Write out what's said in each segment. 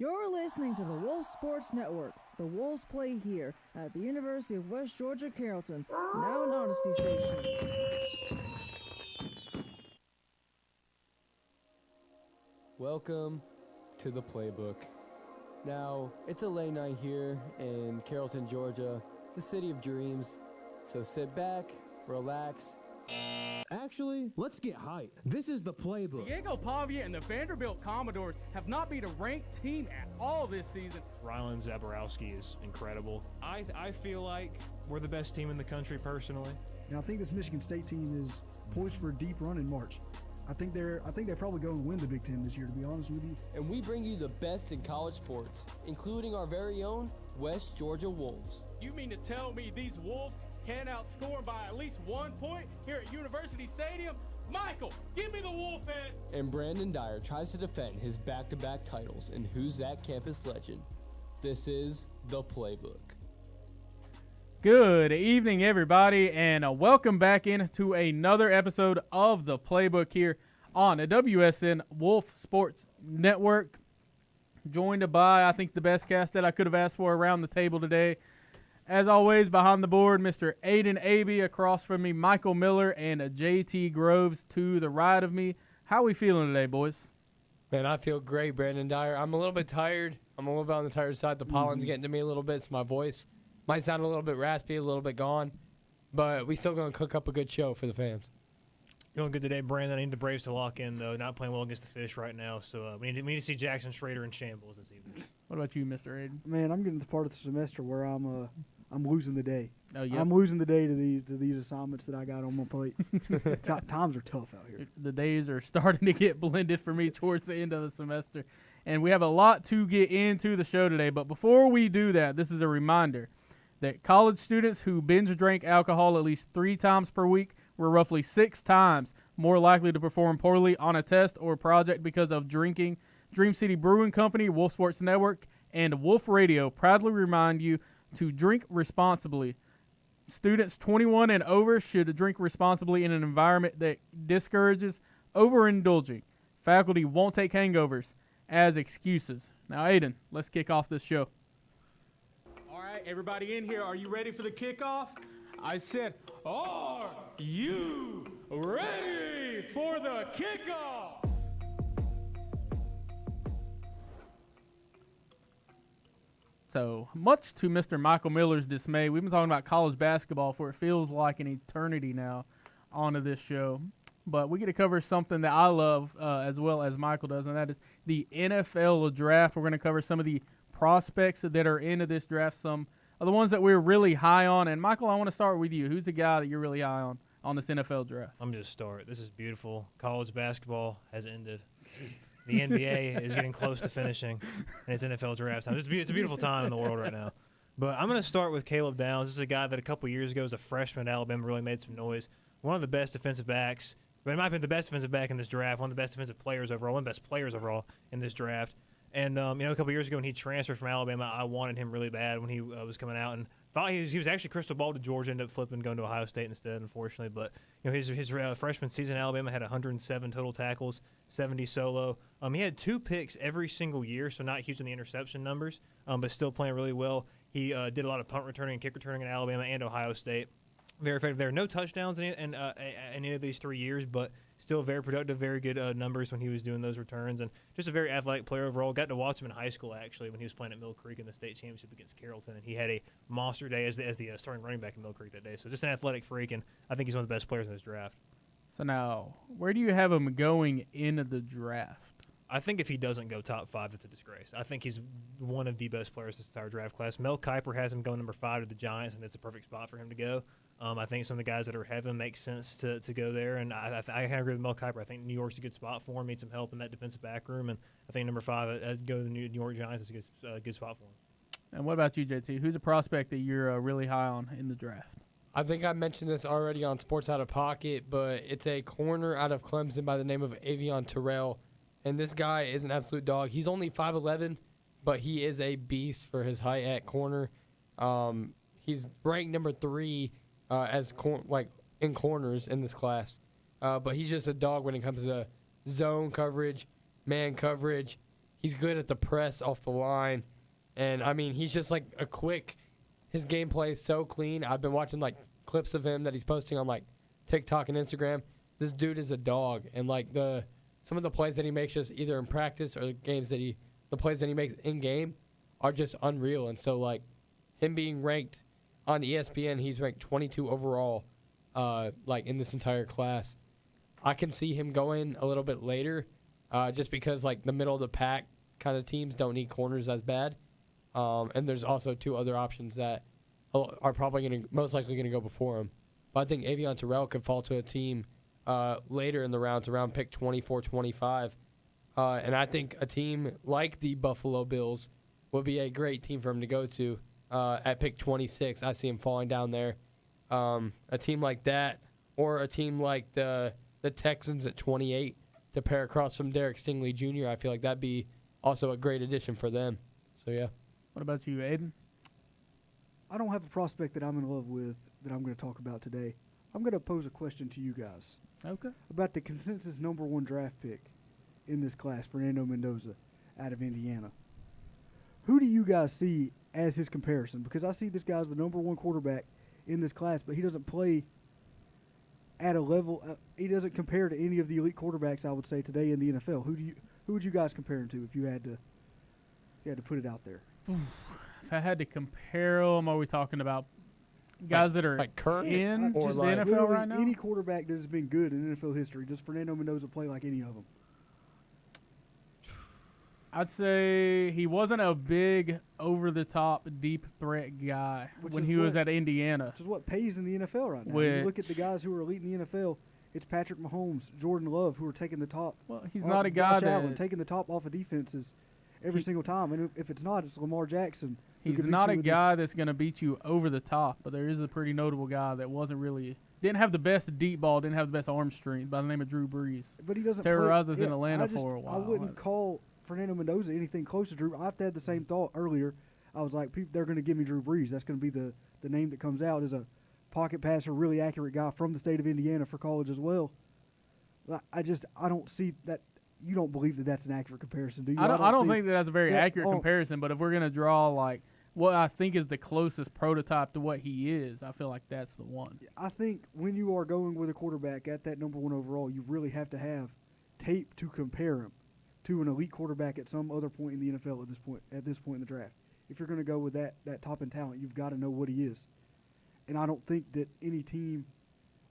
You're listening to the Wolf Sports Network. The Wolves play here at the University of West Georgia Carrollton, now an Honesty Station. Welcome to the Playbook. Now, it's a late night here in Carrollton, Georgia, the city of dreams. So sit back, relax. Actually, let's get hyped. This is the Playbook. Diego Pavia and the Vanderbilt Commodores have not beat a ranked team at all this season. Rylan Zaborowski is incredible. I feel like we're the best team in the country personally. And I think this Michigan State team is poised for a deep run in March. I think they're probably going to win the Big Ten this year, to be honest with you. And we bring you the best in college sports, including our very own West Georgia Wolves. You mean to tell me these Wolves can't outscore them by at least 1 point here at University Stadium? Michael, give me the Wolf head! And Brandon Dyer tries to defend his back-to-back titles in Who's That Campus Legend. This is the Playbook. Good evening, everybody, and welcome back into another episode of the Playbook here on the WSN Wolf Sports Network. Joined by, I think, the best cast that I could have asked for around the table today. As always, behind the board, Mr. Aiden Abey, across from me, Michael Miller, and JT Groves to the right of me. How are we feeling today, boys? Man, I feel great, Brandon Dyer. I'm a little bit tired. I'm a little bit on the tired side. The pollen's getting to me a little bit, so my voice might sound a little bit raspy, a little bit gone, but we still going to cook up a good show for the fans. Doing good today, Brandon. I need the Braves to lock in, though. Not playing well against the Fish right now, so we need to see Jackson Schrader in shambles this evening. What about you, Mr. Aiden? Man, I'm getting to the part of the semester where I'm losing the day. Oh, yeah. I'm losing the day to these assignments that I got on my plate. Times are tough out here. The days are starting to get blended for me towards the end of the semester, and we have a lot to get into the show today. But before we do that, this is a reminder that college students who binge drink alcohol at least 3 times per week were roughly 6 times more likely to perform poorly on a test or project because of drinking. Dream City Brewing Company, Wolf Sports Network, and Wolf Radio proudly remind you to drink responsibly. Students 21 and over should drink responsibly in an environment that discourages overindulging. Faculty won't take hangovers as excuses. Now, Aiden, let's kick off this show. All right, everybody in here, are you ready for the kickoff? I said, are you ready for the kickoff? So, much to Mr. Michael Miller's dismay, we've been talking about college basketball for it feels like an eternity now onto this show. But we get to cover something that I love as well as Michael does, and that is the NFL draft. We're going to cover some of the prospects that are into this draft, some of the ones that we're really high on. And, Michael, I want to start with you. Who's the guy that you're really high on this NFL draft? I'm just start. This is beautiful. College basketball has ended. The NBA is getting close to finishing, and it's NFL draft time. It's a beautiful time in the world right now. But I'm going to start with Caleb Downs. This is a guy that a couple years ago as a freshman at Alabama really made some noise. One of the best defensive backs, but in my opinion, the best defensive back in this draft, one of the best defensive players overall, one of the best players overall in this draft. And, a couple years ago when he transferred from Alabama, I wanted him really bad when he was coming out and thought he was actually crystal ball to Georgia, ended up flipping, going to Ohio State instead, unfortunately. But, his freshman season in Alabama had 107 total tackles, 70 solo. He had 2 picks every single year, so not huge in the interception numbers, but still playing really well. He did a lot of punt returning and kick returning in Alabama and Ohio State. Very effective there. No touchdowns in any of these 3 years, but still very productive, very good numbers when he was doing those returns, and just a very athletic player overall. Got to watch him in high school, actually, when he was playing at Mill Creek in the state championship against Carrollton, and he had a monster day as the starting running back in Mill Creek that day. So just an athletic freak, and I think he's one of the best players in this draft. So now, where do you have him going in the draft? I think if he doesn't go top 5, it's a disgrace. I think he's one of the best players in this entire draft class. Mel Kiper has him going number 5 to the Giants, and it's a perfect spot for him to go. I think some of the guys that are ahead of him make sense to go there, and I agree with Mel Kiper. I think New York's a good spot for him. Needs some help in that defensive back room, and I think number 5, I'd go to the New York Giants. Is a good spot for him. And what about you, JT? Who's a prospect that you're really high on in the draft? I think I mentioned this already on Sports Out of Pocket, but it's a corner out of Clemson by the name of Avion Terrell. And this guy is an absolute dog. He's only 5'11", but he is a beast for his height at corner. He's ranked number 3 in corners in this class. But he's just a dog when it comes to zone coverage, man coverage. He's good at the press off the line. And, I mean, he's just, like, his gameplay is so clean. I've been watching, like, clips of him that he's posting on, like, TikTok and Instagram. This dude is a dog. And, like, some of the plays that he makes just either in practice or the plays that he makes in-game are just unreal. And so, like, him being ranked on ESPN, he's ranked 22 overall, like, in this entire class. I can see him going a little bit later just because, like, the middle of the pack kind of teams don't need corners as bad. And there's also 2 other options that are probably most likely going to go before him. But I think Avion Terrell could fall to a team later in the rounds, around pick 24, 25. And I think a team like the Buffalo Bills would be a great team for him to go to at pick 26. I see him falling down there. A team like that, or a team like the Texans at 28 to pair across from Derek Stingley Jr., I feel like that'd be also a great addition for them. So, yeah. What about you, Aiden? I don't have a prospect that I'm in love with that I'm going to talk about today. I'm going to pose a question to you guys. Okay. About the consensus number 1 draft pick in this class, Fernando Mendoza, out of Indiana. Who do you guys see as his comparison? Because I see this guy's the number 1 quarterback in this class, but he doesn't play at a level. He doesn't compare to any of the elite quarterbacks, I would say, today in the NFL. Who would you guys compare him to if you had to put it out there? If I had to compare them, are we talking about guys that are like current in or just like the NFL Literally right now? any quarterback that has been good in NFL history. Does Fernando Mendoza play like any of them? I'd say he wasn't a big, over-the-top, deep threat guy when he was at Indiana. Which is what pays in the NFL right now. When you look at the guys who are elite in the NFL, it's Patrick Mahomes, Jordan Love, who are taking the top. Well, he's not a guy Josh that Allen taking the top off of defenses every single time. And if it's not, it's Lamar Jackson. He's not a guy that's going to beat you over the top, but there is a pretty notable guy that didn't have the best deep ball, didn't have the best arm strength, by the name of Drew Brees. But he doesn't terrorized us in Atlanta for a while. I wouldn't call Fernando Mendoza anything close to Drew. I've had the same thought earlier. I was like, they're going to give me Drew Brees. That's going to be the name that comes out as a pocket passer, really accurate guy from the state of Indiana for college as well. I don't see that. You don't believe that that's an accurate comparison, do you? I don't think that that's a very accurate comparison, but if we're going to draw like what I think is the closest prototype to what he is, I feel like that's the one. I think when you are going with a quarterback at that number 1 overall, you really have to have tape to compare him to an elite quarterback at some other point in the NFL at this point in the draft. If you're going to go with that top in talent, you've got to know what he is. And I don't think that any team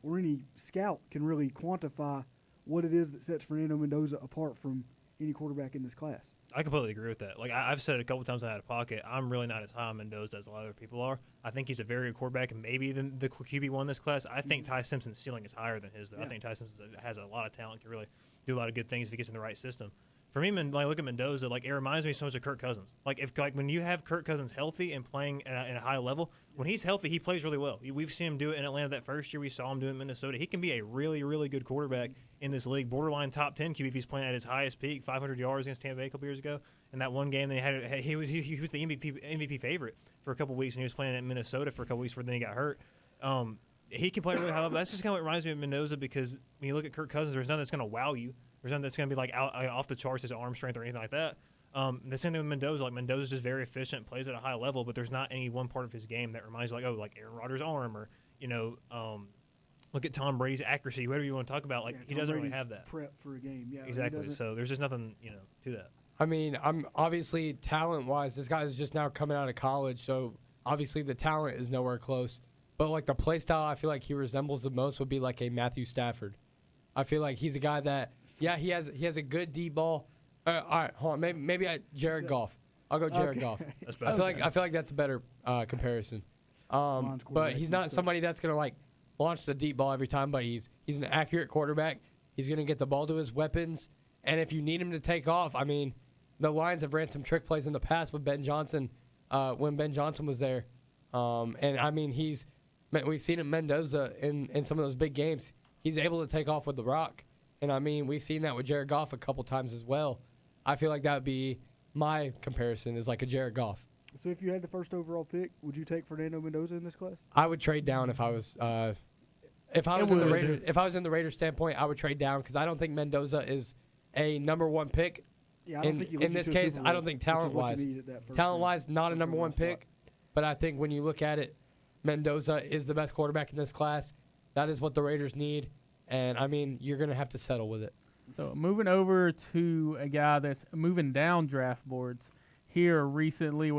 or any scout can really quantify what it is that sets Fernando Mendoza apart from any quarterback in this class. I completely agree with that. Like I've said it a couple times out of pocket, I'm really not as high on Mendoza as a lot of other people are. I think he's a very good quarterback, and maybe even the QB1 in this class. I think Ty Simpson's ceiling is higher than his, though. Yeah. I think Ty Simpson has a lot of talent, can really do a lot of good things if he gets in the right system. For me, look at Mendoza. Like, it reminds me so much of Kirk Cousins. Like when you have Kirk Cousins healthy and playing at a high level, when he's healthy, he plays really well. We've seen him do it in Atlanta that first year. We saw him do it in Minnesota. He can be a really, really good quarterback in this league, borderline top 10 QB if he's playing at his highest peak, 500 yards against Tampa Bay a couple years ago. In that one game, he was the MVP favorite for a couple weeks, and he was playing at Minnesota for a couple weeks before then he got hurt. He can play really high level. That's just kind of what reminds me of Mendoza, because when you look at Kirk Cousins, there's nothing that's going to wow you. There's nothing that's going to be like off the charts as arm strength or anything like that. The same thing with Mendoza. Like, Mendoza's just very efficient, plays at a high level, but there's not any one part of his game that reminds you like Aaron Rodgers' arm, or look at Tom Brady's accuracy, whatever you want to talk about. Like, he doesn't really have that. Prep for a game, yeah. Exactly. So there's just nothing to that. I mean, I'm obviously talent-wise, this guy's just now coming out of college, so obviously the talent is nowhere close. But like the play style, I feel like he resembles the most would be like a Matthew Stafford. I feel like he's a guy that. Yeah, he has a good deep ball. All right, hold on. Maybe Jared Goff. I'll go Jared Goff. That's better. I feel like that's a better comparison. But he's not somebody that's gonna like launch the deep ball every time. But he's an accurate quarterback. He's gonna get the ball to his weapons. And if you need him to take off, I mean, the Lions have ran some trick plays in the past with Ben Johnson when Ben Johnson was there. And I mean, we've seen him Mendoza in some of those big games. He's able to take off with the rock. And, I mean, we've seen that with Jared Goff a couple times as well. I feel like that would be my comparison is like a Jared Goff. So if you had the first overall pick, would you take Fernando Mendoza in this class? I would trade down if I was in the Raiders standpoint, I would trade down because I don't think Mendoza is a number 1 pick. Yeah, I don't think he led in you this to a case, Super I Bowl, don't think which is what you talent-wise, need at that first talent-wise, not a first number one overall spot. pick. But I think when you look at it, Mendoza is the best quarterback in this class. That is what the Raiders need. And, I mean, you're going to have to settle with it. So moving over to a guy that's moving down draft boards here recently,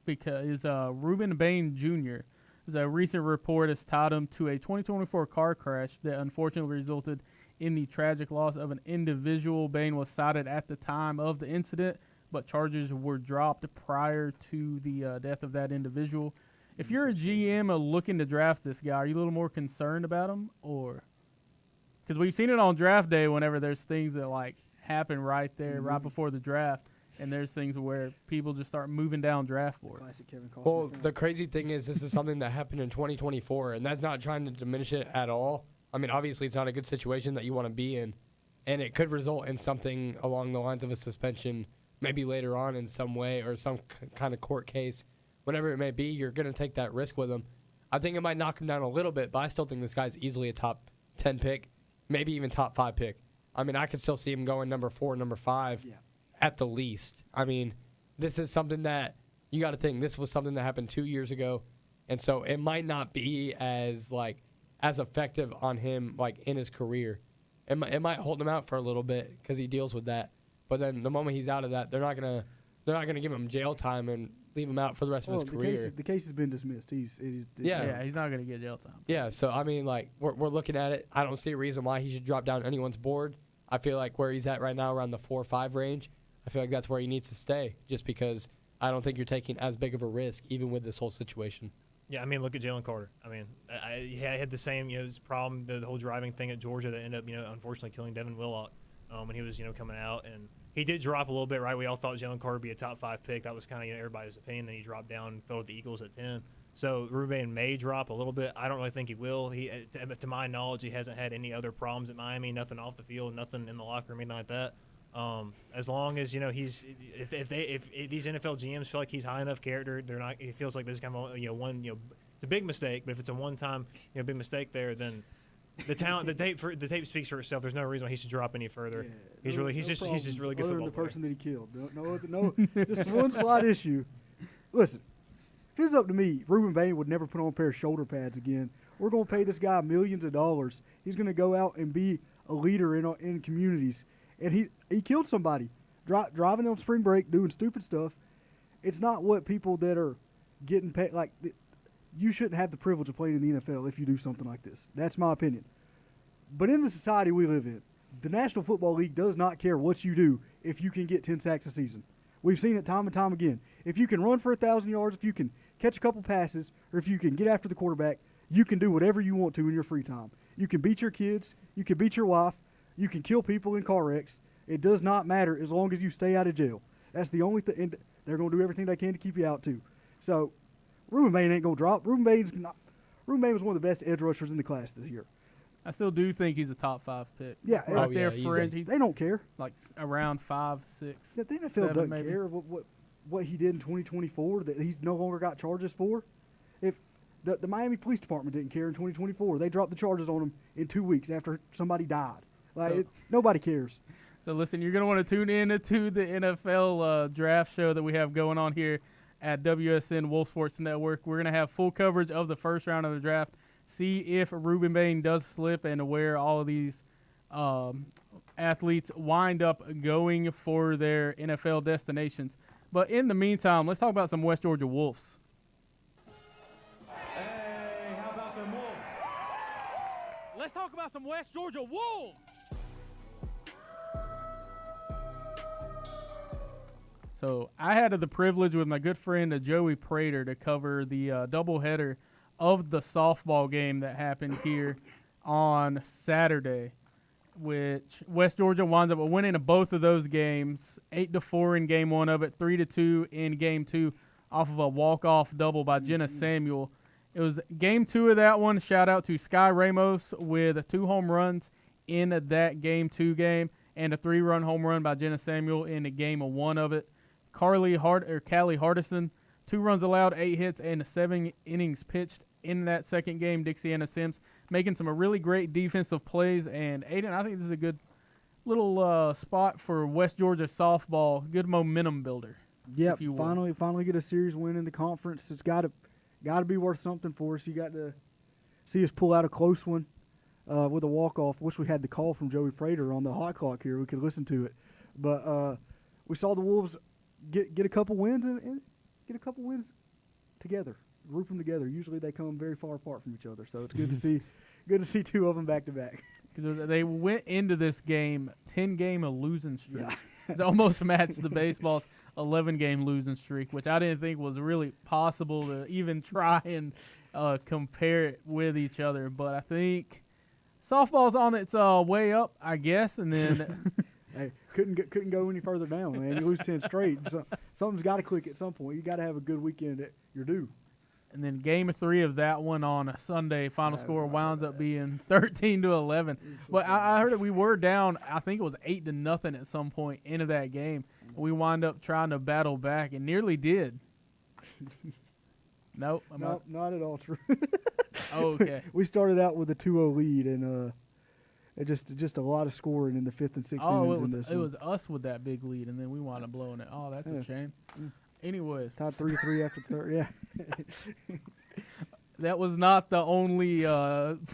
because Reuben Bain Jr. There's a recent report has tied him to a 2024 car crash that unfortunately resulted in the tragic loss of an individual. Bain was cited at the time of the incident, but charges were dropped prior to the death of that individual. If you're a GM looking to draft this guy, are you a little more concerned about him, or because we've seen it on draft day whenever there's things that like happen right there, right before the draft, and there's things where people just start moving down draft boards. Classic Kevin Costner Well, thing. the crazy thing is this is something that happened in 2024, and that's not trying to diminish it at all. I mean, obviously, it's not a good situation that you want to be in, and it could result in something along the lines of a suspension maybe later on in some way or some kind of court case. Whatever it may be, you're going to take that risk with him. I think it might knock him down a little bit, but I still think this guy's easily a top 10 pick, maybe even top 5 pick. I mean, I could still see him going number 4, number 5 at the least. I mean, this is something that you got to think. This was something that happened 2 years ago, and so it might not be as effective on him like in his career. It might hold him out for a little bit because he deals with that. But then the moment he's out of that, they're not gonna give him jail time and leave him out for the rest of his career. The case has been dismissed. He's Yeah, he's not going to get jail time. Yeah, so I mean, like we're looking at it. I don't see a reason why he should drop down anyone's board. I feel like where he's at right now, around the 4 or 5 range, I feel like that's where he needs to stay. Just because I don't think you're taking as big of a risk, even with this whole situation. Yeah, I mean, look at Jalen Carter. I mean, he had the same, his problem, the whole driving thing at Georgia that ended up, unfortunately killing Devin Willock when he was, coming out. And he did drop a little bit, right? We all thought Jalen Carter would be a top 5 pick. That was kind of everybody's opinion. Then he dropped down and fell with the Eagles at 10. So Ruben may drop a little bit. I don't really think he will. To my knowledge, he hasn't had any other problems at Miami. Nothing off the field, nothing in the locker room, anything like that. As long as he's if these NFL GMs feel like he's high enough character, they're not. He feels like this is kind of one. It's a big mistake, but if it's a one-time big mistake there, then the talent, the tape speaks for itself. There's no reason why he should drop any further. Yeah, He's just really good other football than the player. person that he killed. No, just one slight issue. Listen, if it's up to me, Reuben Bain would never put on a pair of shoulder pads again. We're going to pay this guy millions of dollars. He's going to go out and be a leader in communities. And he killed somebody, driving on spring break, doing stupid stuff. It's not what people that are getting paid, like, you shouldn't have the privilege of playing in the NFL if you do something like this. That's my opinion. But in the society we live in, the National Football League does not care what you do if you can get 10 sacks a season. We've seen it time and time again. If you can run for 1,000 yards, if you can catch a couple passes, or if you can get after the quarterback, you can do whatever you want to in your free time. You can beat your kids. You can beat your wife. You can kill people in car wrecks. It does not matter as long as you stay out of jail. That's the only thing. And they're going to do everything they can to keep you out, too. So, Reuben Bain ain't going to drop. Reuben Bain was one of the best edge rushers in the class this year. I still do think he's a top 5 pick. Yeah. Right Oh, there, yeah, fringe. He's They don't care. like around 5, 6. The NFL 7 doesn't maybe. care what he did in 2024 that he's no longer got charges for. If the Miami Police Department didn't care in 2024, they dropped the charges on him in 2 weeks after somebody died. Nobody cares. So listen, you're going to want to tune in to the NFL draft show that we have going on here at WSN Wolf Sports Network. We're going to have full coverage of the first round of the draft, see if Reuben Bain does slip and where all of these athletes wind up going for their NFL destinations. But in the meantime, let's talk about some West Georgia Wolves. Hey, how about them Wolves? Let's talk about some West Georgia Wolves. So I had the privilege with my good friend Joey Prater to cover the doubleheader of the softball game that happened here on Saturday, which West Georgia winds up winning both of those games, 8-4 in game 1 of it, 3-2 in game 2 off of a walk-off double by Jenna Samuel. It was game 2 of that one. Shout out to Sky Ramos with 2 home runs in that game 2 game and a 3-run home run by Jenna Samuel in the game 1 of it. Callie Hardison, 2 runs allowed, 8 hits, and 7 innings pitched in that second game. Dixiana Sims making some really great defensive plays. And Aiden, I think this is a good little spot for West Georgia softball. Good momentum builder. Yep, if you will. finally get a series win in the conference. It's got to be worth something for us. You got to see us pull out a close one with a walk-off. Wish we had the call from Joey Prater on the hot clock here. We could listen to it. But we saw the Wolves get a couple wins and get a couple wins together, group them together. Usually they come very far apart from each other, so it's good to see two of them back to back. Because they went into this game 10-game losing streak. Yeah. It almost matched the baseball's 11-game losing streak, which I didn't think was really possible to even try and compare it with each other. But I think softball's on its way up, I guess, and then Hey, couldn't go any further down, man. You lose 10 straight. So something's got to click at some point. You got to have a good weekend at your due. and then game 3 of that one on a Sunday, final score winds up being 13-11. But I heard that we were down, I think it was 8-0 at some point into that game. We wind up trying to battle back and nearly did. Nope. Not at all true. Oh, okay. We started out with a 2-0 lead, and it just a lot of scoring in the 5th and 6th innings in this it one. was us with that big lead, and then we wound up blowing it. Oh, that's a shame. Anyways. Tied 3-3 after the third, yeah. That was not the only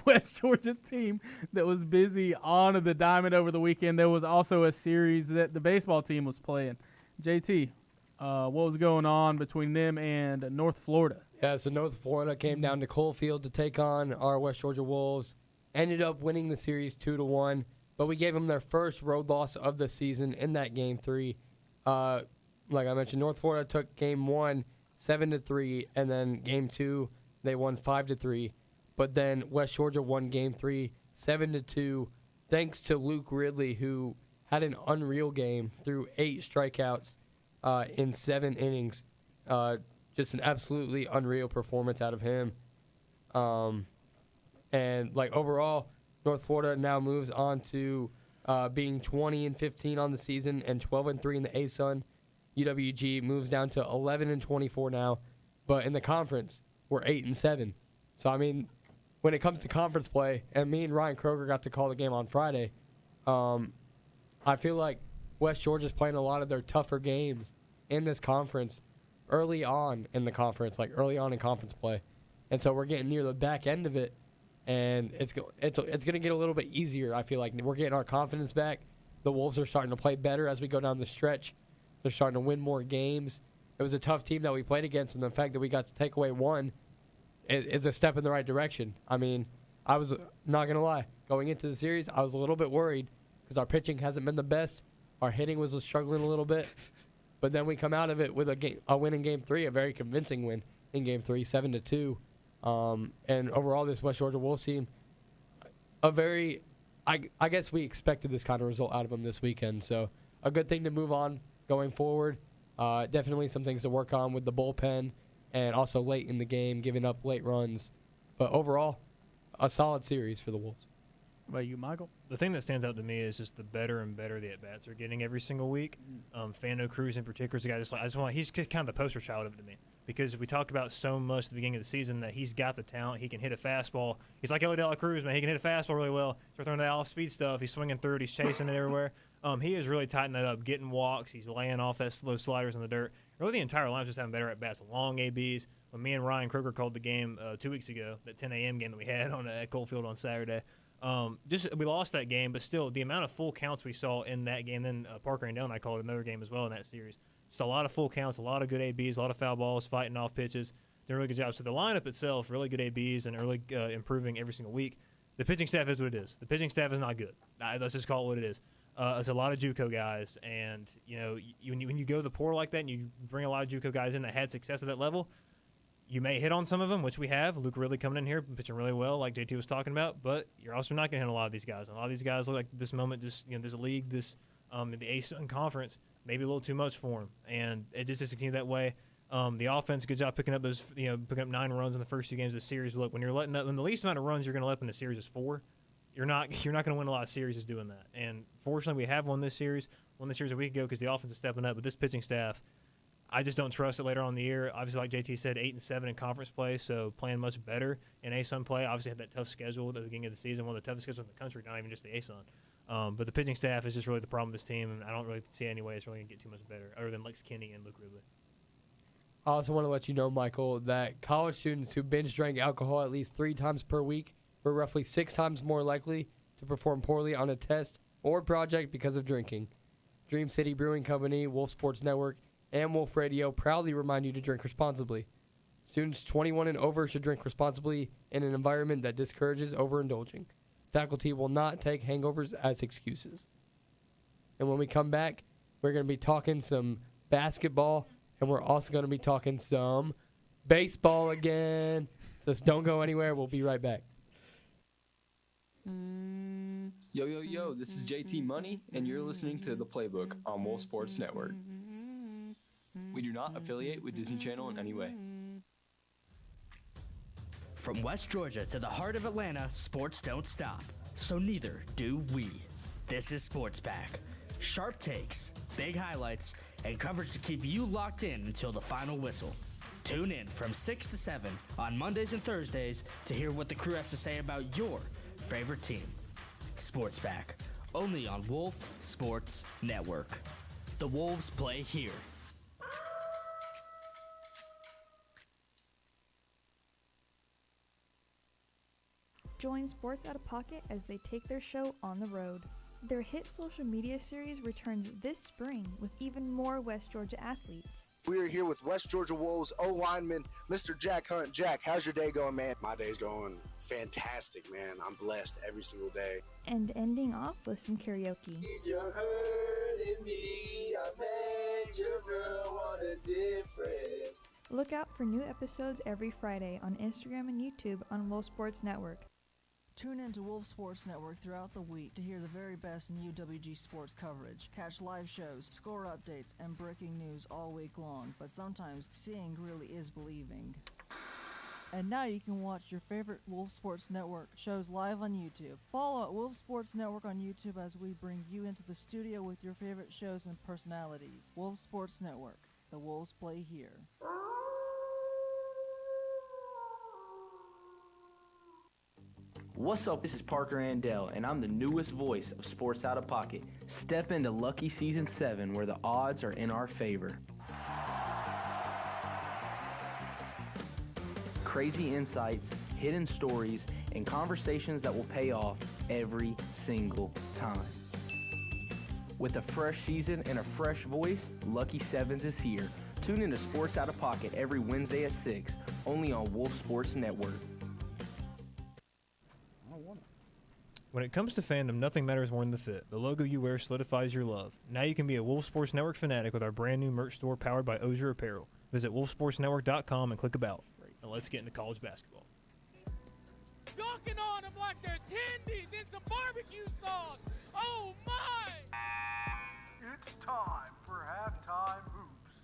West Georgia team that was busy on the diamond over the weekend. There was also a series that the baseball team was playing. JT, what was going on between them and North Florida? Yeah, so North Florida came down to Coalfield to take on our West Georgia Wolves. Ended up winning the series 2-1, but we gave them their first road loss of the season in that game 3. Like I mentioned, North Florida took game 1 7-3, and then game 2 they won 5-3. But then West Georgia won game 3 7-2, thanks to Luke Ridley, who had an unreal game, threw 8 strikeouts in 7 innings. Just an absolutely unreal performance out of him. And like overall, North Florida now moves on to being 20-15 on the season and 12-3 in the ASUN. UWG moves down to 11-24 now, but in the conference we're 8-7. So I mean, when it comes to conference play, and me and Ryan Kroger got to call the game on Friday, I feel like West Georgia's playing a lot of their tougher games in this conference early on in the conference, like early on in conference play, and so we're getting near the back end of it. And it's going to get a little bit easier. I feel like we're getting our confidence back. The Wolves are starting to play better as we go down the stretch. They're starting to win more games. It was a tough team that we played against, and the fact that we got to take away one is a step in the right direction. I mean, I was not going to lie. Going into the series, I was a little bit worried because our pitching hasn't been the best. Our hitting was struggling a little bit. But then we come out of it with a win in Game 3, a very convincing win in Game 3, 7-2. And overall, this West Georgia Wolves team, I guess we expected this kind of result out of them this weekend. So a good thing to move on going forward. Definitely some things to work on with the bullpen and also late in the game, giving up late runs. But overall, a solid series for the Wolves. What about you, Michael? The thing that stands out to me is just the better and better the at-bats are getting every single week. Fano Cruz in particular is a guy he's just kind of the poster child of it to me. Because we talked about so much at the beginning of the season that he's got the talent. He can hit a fastball. He's like Ellie De La Cruz, man. He can hit a fastball really well. Start throwing that off-speed stuff. He's swinging through it. He's chasing it everywhere. He is really tightening that up, getting walks. He's laying off those sliders in the dirt. Really, the entire line's just having better at-bats. Long ABs. When me and Ryan Kroger called the game 2 weeks ago, that 10 a.m. game that we had at Coalfield on Saturday, we lost that game, but still, the amount of full counts we saw in that game, then Parker and Dale and I called another game as well in that series. Just a lot of full counts, a lot of good ABs, a lot of foul balls, fighting off pitches. Doing a really good job. So the lineup itself, really good ABs and really improving every single week. The pitching staff is what it is. The pitching staff is not good. Let's just call it what it is. It's a lot of JUCO guys, and when you go the portal like that and you bring a lot of JUCO guys in that had success at that level, you may hit on some of them, which we have. Luke really coming in here, pitching really well, like JT was talking about. But you're also not going to hit a lot of these guys. And a lot of these guys look like this moment, this league, the ASUN conference, maybe a little too much for them, and it just continued that way. The offense, good job picking up picking up 9 runs in the first 2 games of the series. But look, when the least amount of runs you're going to let up in the series is 4, you're not going to win a lot of series doing that. And fortunately, we have won this series a week ago because the offense is stepping up. But this pitching staff, I just don't trust it later on in the year. Obviously, like JT said, 8-7 in conference play, so playing much better in ASUN play. Obviously, had that tough schedule at the beginning of the season, one of the toughest schedules in the country, not even just the ASUN. But the pitching staff is just really the problem with this team, and I don't really see any way it's really going to get too much better other than Lex Kinney and Luke Ridley. I also want to let you know, Michael, that college students who binge drank alcohol at least 3 times per week were roughly 6 times more likely to perform poorly on a test or project because of drinking. Dream City Brewing Company, Wolf Sports Network, and Wolf Radio proudly remind you to drink responsibly. Students 21 and over should drink responsibly in an environment that discourages overindulging. Faculty will not take hangovers as excuses. And when we come back, we're going to be talking some basketball, and we're also going to be talking some baseball again. So don't go anywhere. We'll be right back. Yo, yo, yo, this is JT Money, and you're listening to The Playbook on Wolf Sports Network. We do not affiliate with Disney Channel in any way. From West Georgia to the heart of Atlanta, sports don't stop. So neither do we. This is Sports Pack. Sharp takes, big highlights, and coverage to keep you locked in until the final whistle. Tune in from 6 to 7 on Mondays and Thursdays to hear what the crew has to say about your favorite team. Sports Pack, only on Wolf Sports Network. The Wolves play here. Join Sports Out of Pocket as they take their show on the road. Their hit social media series returns this spring with even more West Georgia athletes. We are here with West Georgia Wolves O-lineman, Mr. Jack Hunt. Jack, how's your day going, man? My day's going fantastic, man. I'm blessed every single day. And ending off with some karaoke. You're hurting me, I made your girl want a difference. Look out for new episodes every Friday on Instagram and YouTube on Wolf Sports Network. Tune in to Wolf Sports Network throughout the week to hear the very best in UWG sports coverage. Catch live shows, score updates, and breaking news all week long. But sometimes seeing really is believing. And now you can watch your favorite Wolf Sports Network shows live on YouTube. Follow at Wolf Sports Network on YouTube as we bring you into the studio with your favorite shows and personalities. Wolf Sports Network. The Wolves play here. What's up? This is Parker Andell, and I'm the newest voice of Sports Out of Pocket. Step into Lucky Season 7, where the odds are in our favor. Crazy insights, hidden stories, and conversations that will pay off every single time. With a fresh season and a fresh voice, Lucky Sevens is here. Tune in to Sports Out of Pocket every Wednesday at 6, only on Wolf Sports Network. When it comes to fandom, nothing matters more than the fit. The logo you wear solidifies your love. Now you can be a Wolf Sports Network fanatic with our brand new merch store powered by Ozier Apparel. Visit wolfsportsnetwork.com and click About. Now let's get into college basketball. Dunking on them like they're tendies and some barbecue sauce. Oh my! It's time for halftime hoops.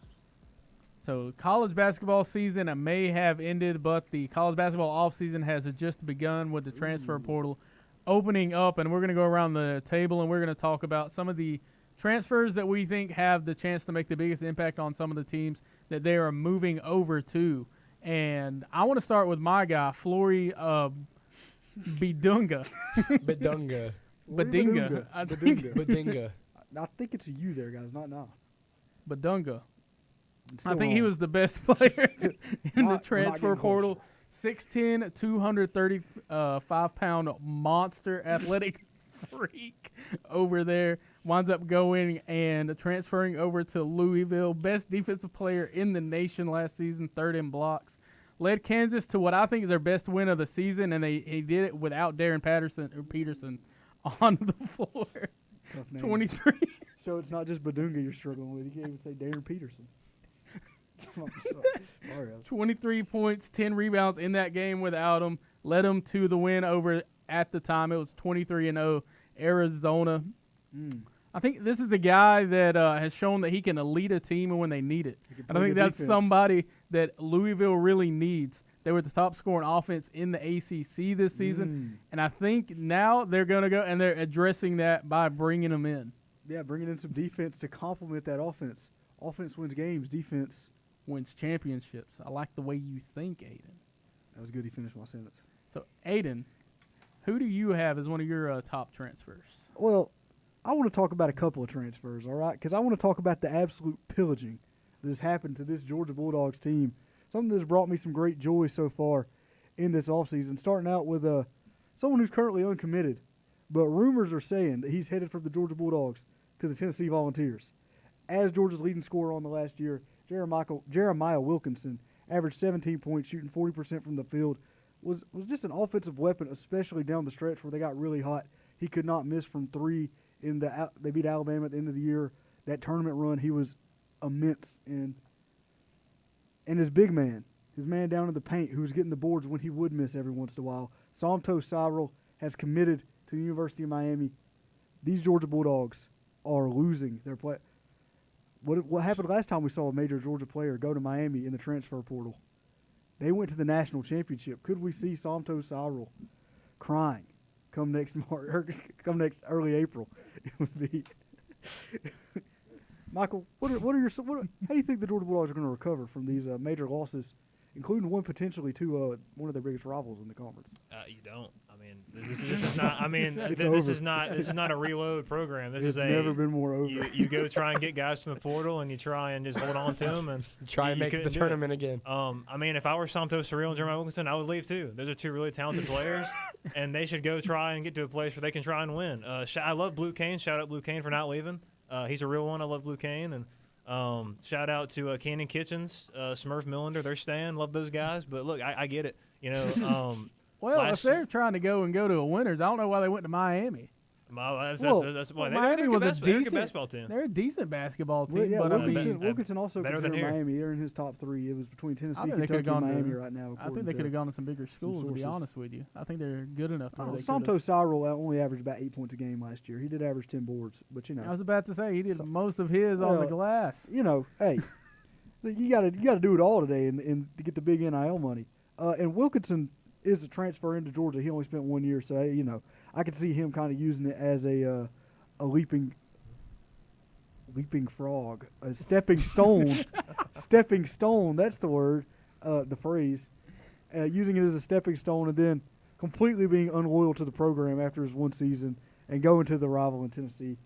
So college basketball season may have ended, but the college basketball offseason has just begun with the transfer portal opening up, and we're going to go around the table and we're going to talk about some of the transfers that we think have the chance to make the biggest impact on some of the teams that they are moving over to. And I want to start with my guy, Flory Bidunga. Badunga. Badinga. Badinga. I think it's a you there, guys, not now. Badunga. Still I think wrong. he was the best player in the transfer getting portal. 6'10", 235-pound monster athletic freak over there. Winds up going and transferring over to Louisville. Best defensive player in the nation last season, 3rd in blocks. Led Kansas to what I think is their best win of the season, and he did it without Darren Peterson on the floor. 23. So it's not just Badunga you're struggling with. You can't even say Darren Peterson. 23 points, 10 rebounds in that game without him. Led them to the win over, at the time, it was 23-0 Arizona. I think this is a guy that has shown that he can lead a team when they need it. And I think that's somebody that Louisville really needs. They were the top scoring offense in the ACC this season. And I think now they're going to go, and they're addressing that by bringing him in. Yeah, bringing in some defense to complement that offense. Offense wins games, defense wins championships. I like the way you think, Aiden. That was good. He finished my sentence. So, Aiden, who do you have as one of your top transfers? Well, I want to talk about a couple of transfers, all right? Because I want to talk about the absolute pillaging that has happened to this Georgia Bulldogs team. Something that's brought me some great joy so far in this offseason, starting out with someone who's currently uncommitted. But rumors are saying that he's headed from the Georgia Bulldogs to the Tennessee Volunteers. As Georgia's leading scorer on the last year, Jeremiah Wilkinson averaged 17 points, shooting 40% from the field, was just an offensive weapon, especially down the stretch where they got really hot. He could not miss from three. They beat Alabama at the end of the year. That tournament run, he was immense. And his big man, his man down in the paint, who was getting the boards when he would miss every once in a while, Santos Cyril, has committed to the University of Miami. These Georgia Bulldogs are losing their play. What happened last time we saw a major Georgia player go to Miami in the transfer portal? They went to the national championship. Could we see Santos Cyril crying come next early April? It would be. Michael, how do you think the Georgia Bulldogs are going to recover from these major losses, including one potentially to one of their biggest rivals in the conference? You don't. I mean, this is not. I mean, this is not a reload program. It's never been more over. You go try and get guys from the portal, and you try and just hold on to them, and try and make the tournament again. I mean, if I were Santos Cyril and Jeremiah Wilkinson, I would leave too. Those are two really talented players, and they should go try and get to a place where they can try and win. I love Blue Kane. Shout out Blue Kane for not leaving. He's a real one. I love Blue Kane, and shout out to Cannon Kitchens, Smurf Millender. They're staying. Love those guys. But look, I get it. You know. Well, if they're trying to go to a winners, I don't know why they went to Miami. That's Miami was a decent basketball team. They're a decent basketball team. Well, yeah, but Wilkinson also better considered than Miami. They're in his top three. It was between Tennessee, I think Kentucky, and Miami right now. I think they could have gone to some bigger schools, to be honest with you. I think they're good enough. Santos Cyril only averaged about 8 points a game last year. He did average 10 boards, but you know. I was about to say he did most of his on the glass. You know, hey, you got to do it all today and to get the big NIL money. And Wilkinson is a transfer into Georgia. He only spent 1 year, so you know, I could see him kind of using it as a leaping frog, a stepping stone, stepping stone. That's the word, the phrase. Using it as a stepping stone, and then completely being unloyal to the program after his one season and going to the rival in Tennessee.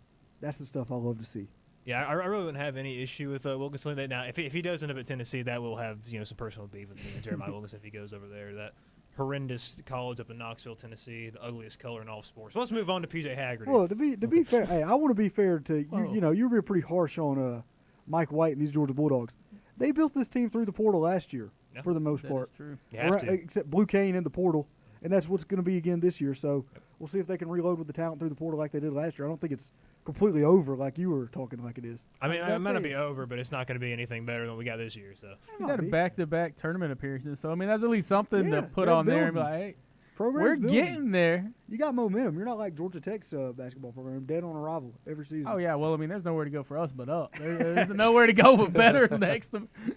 That's the stuff I love to see. Yeah, I really wouldn't have any issue with Wilkinson. Now, if he does end up at Tennessee, that will have some personal beef with me and Jeremiah Wilkinson if he goes over there. That horrendous college up in Knoxville, Tennessee, the ugliest color in all of sports. Let's move on to PJ Haggerty. Well, to be fair, hey, I want to be fair to you. You know, you were pretty harsh on Mike White and these Georgia Bulldogs. They built this team through the portal last year for the most part. That's true. You have to. Except Blue Kane in the portal, and that's what's going to be again this year. So we'll see if they can reload with the talent through the portal like they did last year. I don't think it's completely over like you were talking like it is. I mean, it might not be over, but it's not going to be anything better than what we got this year. So he's had a back-to-back tournament appearances. So I mean, that's at least something to put on there and be like, hey, we're getting there. You got momentum. You're not like Georgia Tech's basketball program, dead on arrival every season. Oh yeah, well I mean, there's nowhere to go for us but up. There's nowhere to go but better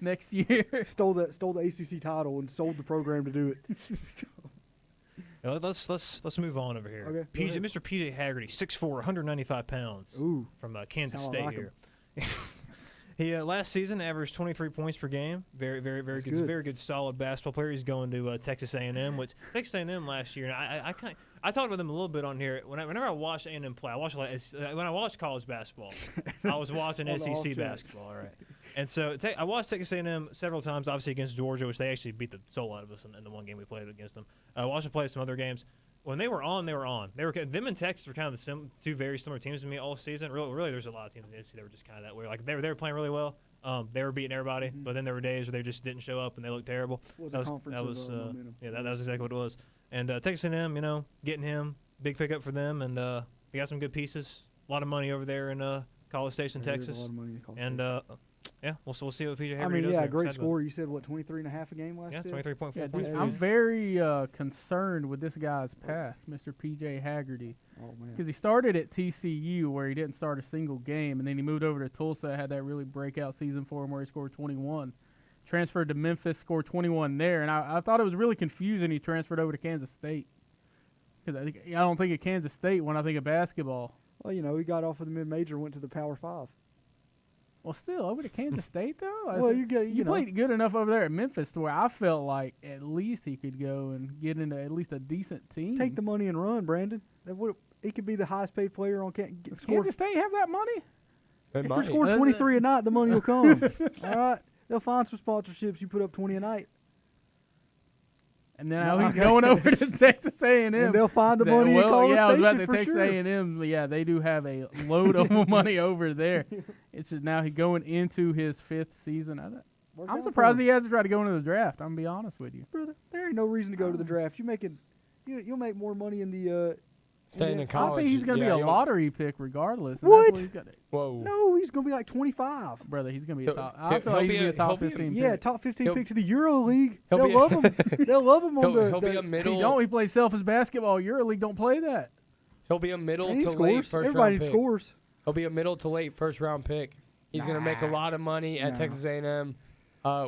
next year. Stole the ACC title and sold the program to do it. Let's move on over here. Okay, Mr. PJ Haggerty, 6'4", 195 pounds. Ooh, from Kansas how I State like here. He last season averaged 23 points per game. Very good. Very good, solid basketball player. He's going to Texas A&M, which Texas A&M last year. And I talked about them a little bit on here. Whenever I watched A&M play, when I watched college basketball, I was watching SEC basketball. Right. And so I watched Texas A&M several times, obviously against Georgia, which they actually beat the soul out of us in the one game we played against them. I watched them play some other games. When they were on, they were on. Them and Texas were kind of two very similar teams to me all season. Really, there's a lot of teams in the SEC that were just kind of that way. Like they were playing really well. They were beating everybody, but then there were days where they just didn't show up and they looked terrible. That was exactly what it was. And Texas A&M, getting him, big pickup for them, and they got some good pieces. A lot of money over there in College Station, Texas. A lot of money in College and we'll see what PJ Haggerty does. I mean, there. great score. You said, 23.5 a game last year? Yeah, 23.4 points. I'm very concerned with this guy's path, Mr. PJ Haggerty. Oh, man. Because he started at TCU where he didn't start a single game, and then he moved over to Tulsa, had that really breakout season for him where he scored 21. Transferred to Memphis, scored 21 there, and I thought it was really confusing he transferred over to Kansas State. Because I don't think of Kansas State when I think of basketball. Well, he got off of the mid-major, went to the Power 5. Well, still, over to Kansas State, though? Well, you played good enough over there at Memphis to where I felt like at least he could go and get into at least a decent team. Take the money and run, Brandon. he could be the highest paid player on Does Kansas State have that money? If you're scoring 23 a night, the money will come. All right, they'll find some sponsorships. You put up 20 a night. And then now he's going over to Texas A&M. And they'll find the money in College I was about to Station for Texas sure. A&M. Yeah, they do have a load of money over there. It's just now he's going into his 5th season. I'm surprised he hasn't tried to go into the draft. I'm going to be honest with you. Brother, there ain't no reason to go to the draft. You'll make more money in the staying in college. I think he's going to be a lottery pick regardless. What? He's got Whoa. No, he's going to be like 25. Brother, he's going to be a top. I feel like he's going to be a top 15 pick. Yeah, top 15 pick to the Euro League. They'll love him. They'll love him on the. He'll be a middle. He don't. He plays selfish basketball. Euroleague don't play that. He'll be a middle He to scores. late first Everybody round pick. scores. He'll be a middle to late first round pick. He's going to make a lot of money at Texas A&M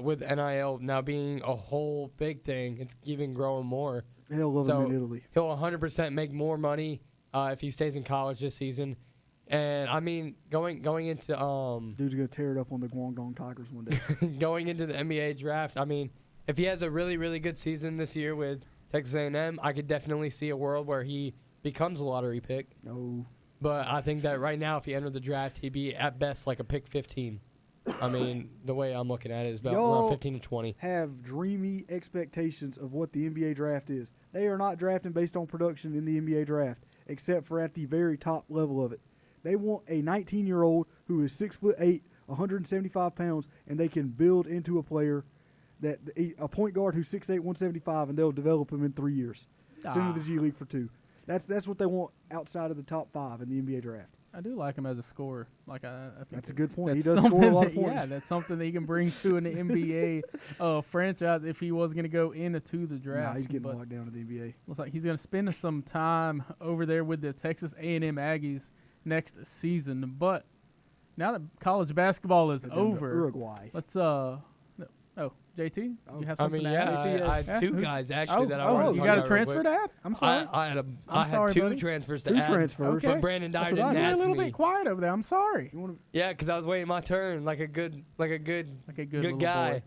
with NIL now being a whole big thing. It's even growing more. They'll love him in Italy. He'll 100% make more money if he stays in college this season. And I mean, going into dude's gonna tear it up on the Guangdong Tigers one day. going into the NBA draft. I mean, if he has a really, really good season this year with Texas A&M, I could definitely see a world where he becomes a lottery pick. No, but I think that right now, if he entered the draft, he'd be at best like a pick 15. I mean, the way I'm looking at it is about around 15 to 20. Have dreamy expectations of what the NBA draft is. They are not drafting based on production in the NBA draft, except for at the very top level of it. They want a 19-year-old who is 6'8", 175 pounds, and they can build into a player that a point guard who's 6'8", 175, and they'll develop him in 3 years. Send him to the G League for 2. That's what they want outside of the top 5 in the NBA draft. I do like him as a scorer. Like I think that's a good point. He does score a lot of points. Yeah, that's something that he can bring to an NBA franchise if he was going to go into the draft. Nah, he's getting locked down to the NBA. Looks like he's going to spend some time over there with the Texas A&M Aggies next season. But now that college basketball is over, Uruguay. Let's JT, you have something to add? I had two guys actually that I wanted to you talk got a about transfer real to quick. add? I'm sorry. I had two transfers to add. Transfers. But Brandon Dyer didn't You're ask a little me. bit quiet over there. I'm sorry. Yeah, because I was waiting my turn, like a good guy.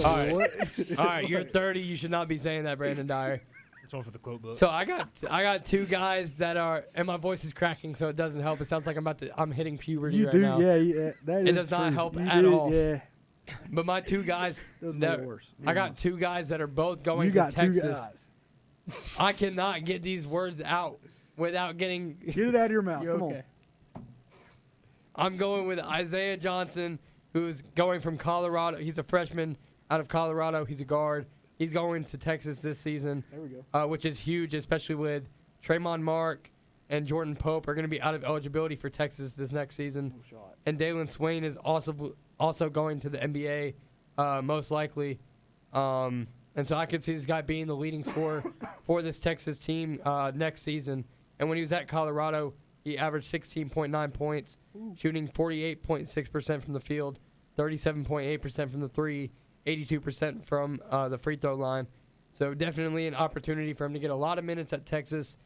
All right, you're 30. You should not be saying that, Brandon Dyer. It's one for the quote book. So I got two guys that are, and my voice is cracking, so it doesn't help. It sounds like I'm hitting puberty You right do, now. yeah. That it is does not true. help You at do, all. Yeah. But my two guys, worse. I got two guys that are both going You to got Texas. two guys. I cannot get these words out without getting. Get it out of your mouth. Come on. I'm going with Isaiah Johnson, who's going from Colorado. He's a freshman out of Colorado. He's a guard. He's going to Texas this season. There we go. Which is huge, especially with Tremont Mark and Jordan Pope are going to be out of eligibility for Texas this next season. No shot. And Dalen Swain is also going to the NBA, most likely. And so I could see this guy being the leading scorer for this Texas team next season. And when he was at Colorado, he averaged 16.9 points, shooting 48.6% from the field, 37.8% from the three, 82% from the free throw line. So definitely an opportunity for him to get a lot of minutes at Texas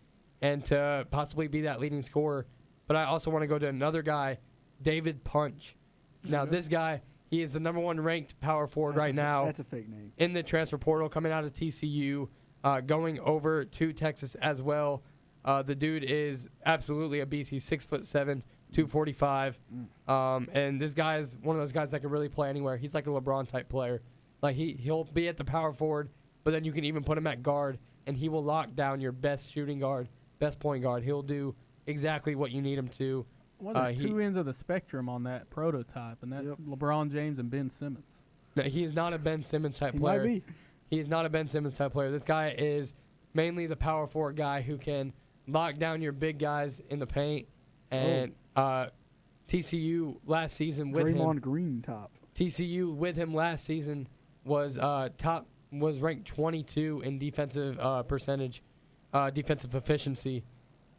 and to possibly be that leading scorer. But I also want to go to another guy, David Punch. Now, this guy, he is the number 1 ranked power forward right now. That's a fake name. In the transfer portal, coming out of TCU, going over to Texas as well. The dude is absolutely a beast. He's 6'7", 245. And this guy is one of those guys that can really play anywhere. He's like a LeBron-type player. Like, he'll be at the power forward, but then you can even put him at guard, and he will lock down your best shooting guard, best point guard. He'll do exactly what you need him to. Well, there's two ends of the spectrum on that prototype, and that's LeBron James and Ben Simmons. No, he is not a Ben Simmons type player. Might be. He is not a Ben Simmons type player. This guy is mainly the power forward guy who can lock down your big guys in the paint. And TCU last season with him. Draymond Green top. TCU with him last season was was ranked 22 in defensive percentage, defensive efficiency.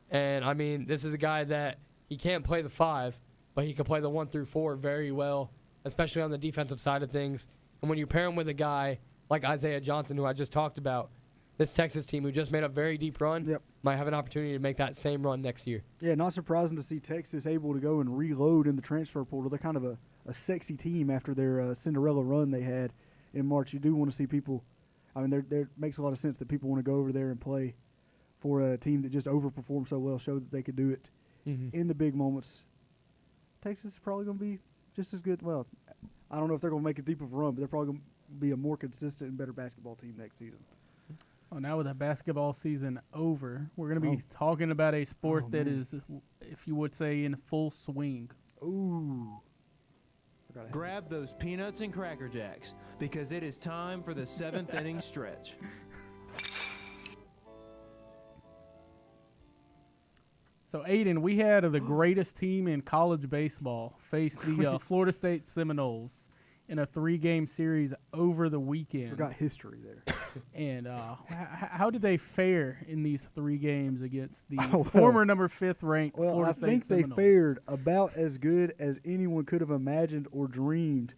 And I mean, this is a guy that he can't play the 5, but he can play the 1 through 4 very well, especially on the defensive side of things. And when you pair him with a guy like Isaiah Johnson, who I just talked about, this Texas team who just made a very deep run might have an opportunity to make that same run next year. Yeah, not surprising to see Texas able to go and reload in the transfer portal. They're kind of a sexy team after their Cinderella run they had in March. You do want to see people. I mean, there makes a lot of sense that people want to go over there and play for a team that just overperformed so well, showed that they could do it in the big moments. Texas is probably going to be just as good. Well, I don't know if they're going to make a deep of a run, but they're probably going to be a more consistent and better basketball team next season. Oh, now with the basketball season over, we're going to be talking about a sport that is, if you would say, in full swing. Ooh. Grab those peanuts and Cracker Jacks because it is time for the 7th inning stretch. So, Aiden, we had the greatest team in college baseball face the Florida State Seminoles in a 3-game series over the weekend. Forgot history there. And how did they fare in these 3 games against the former number 5th ranked Florida State Seminoles? I think they fared about as good as anyone could have imagined or dreamed.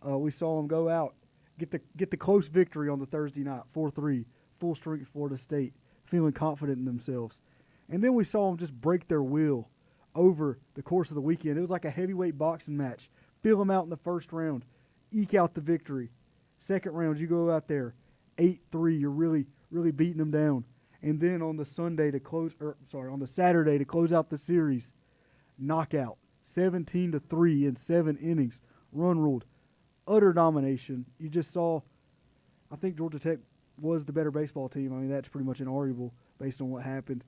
We saw them go out, get the close victory on the Thursday night, 4-3, full strength Florida State, feeling confident in themselves. And then we saw them just break their will over the course of the weekend. It was like a heavyweight boxing match. Feel them out in the first round, eke out the victory. Second round, you go out there, 8-3. You're really, really beating them down. And then on the on the Saturday to close out the series, knockout, 17-3 in 7 innings, run ruled, utter domination. You just saw. I think Georgia Tech was the better baseball team. I mean, that's pretty much inarguable based on what happened.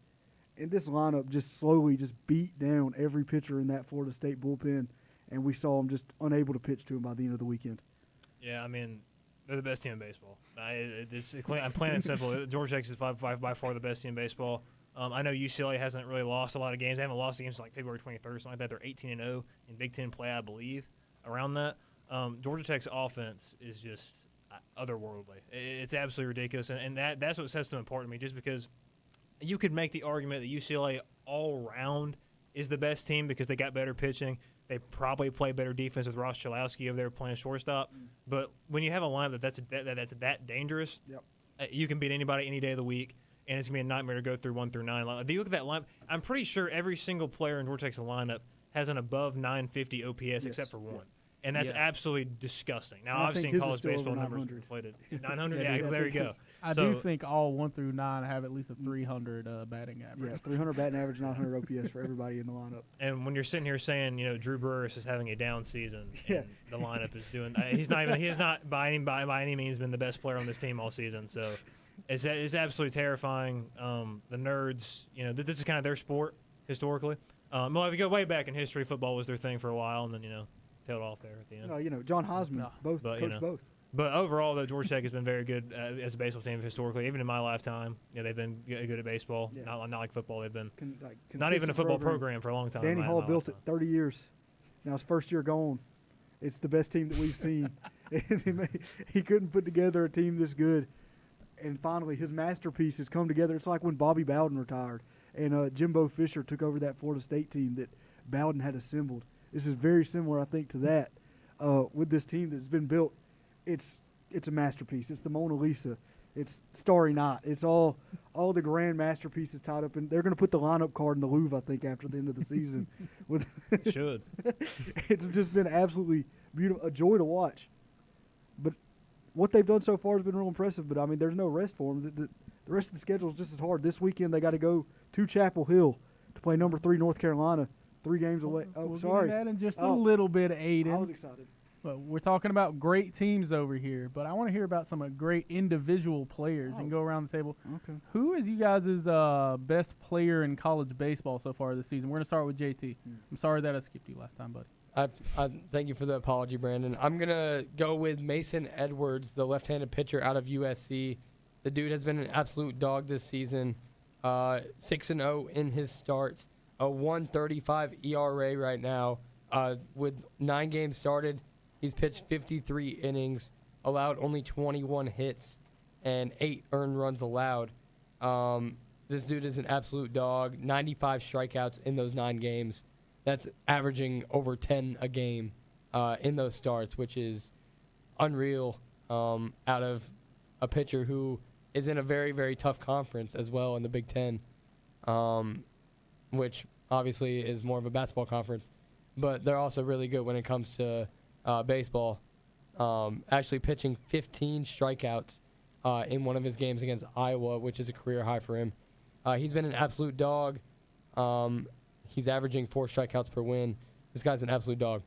And this lineup just slowly just beat down every pitcher in that Florida State bullpen, and we saw them just unable to pitch to them by the end of the weekend. Yeah, I mean, they're the best team in baseball. I'm playing it simple. Georgia Tech is by far the best team in baseball. I know UCLA hasn't really lost a lot of games. They haven't lost games like February 23rd, something like that. They're 18-0 in Big Ten play, I believe, around that. Georgia Tech's offense is just otherworldly. It's absolutely ridiculous, and that's what sets them apart to me, just because you could make the argument that UCLA all around is the best team because they got better pitching. They probably play better defense with Ross Chalowski over there playing shortstop. But when you have a lineup that's that dangerous, you can beat anybody any day of the week, and it's going to be a nightmare to go through 1 through 9. If you look at that lineup, I'm pretty sure every single player in Georgia Tech's lineup has an above 950 OPS except for one. And that's absolutely disgusting. Now, obviously, in college baseball, numbers are inflated. 900, there you go. I do think all 1 through 9 have at least a 300 batting average. Yeah, 300 batting average, 900 OPS for everybody in the lineup. And when you're sitting here saying, Drew Burris is having a down season, and the lineup is doing, he has not by any means been the best player on this team all season. So it's absolutely terrifying. The Nerds, this is kind of their sport historically. Well, if you go way back in history, football was their thing for a while, and then tailed off there at the end. John Hosman, both coached both. But overall, though, Georgia Tech has been very good as a baseball team historically. Even in my lifetime, they've been good at baseball. Yeah. Not like football. They've been not even a football program for a long time. Danny Hall built it 30 years. Now his first year gone. It's the best team that we've seen. And he couldn't put together a team this good. And finally, his masterpiece has come together. It's like when Bobby Bowden retired and Jimbo Fisher took over that Florida State team that Bowden had assembled. This is very similar, I think, to that with this team that's been built. It's a masterpiece. It's the Mona Lisa. It's Starry Night. It's all the grand masterpieces tied up in. They're going to put the lineup card in the Louvre, I think, after the end of the season. Should. It's just been absolutely beautiful, a joy to watch. But what they've done so far has been real impressive. But I mean, there's no rest for them. The rest of the schedule is just as hard. This weekend they got to go to Chapel Hill to play number 3 North Carolina. 3 games away. We'll get that in just a little bit, Aiden. I was excited. But we're talking about great teams over here, but I want to hear about some great individual players and go around the table. Okay. Who is you guys' best player in college baseball so far this season? We're going to start with JT. I'm sorry that I skipped you last time, buddy. I thank you for the apology, Brandon. I'm going to go with Mason Edwards, the left-handed pitcher out of USC. The dude has been an absolute dog this season, 6-0 in his starts, a 1.35 ERA right now. With 9 games started, he's pitched 53 innings, allowed only 21 hits, and 8 earned runs allowed. This dude is an absolute dog. 95 strikeouts in those 9 games. That's averaging over 10 a game in those starts, which is unreal out of a pitcher who is in a very, very tough conference as well in the Big Ten, which obviously is more of a basketball conference. But they're also really good when it comes to baseball. Actually pitching 15 strikeouts in one of his games against Iowa, which is a career high for him. He's been an absolute dog. He's averaging 4 strikeouts per win. This guy's an absolute dog.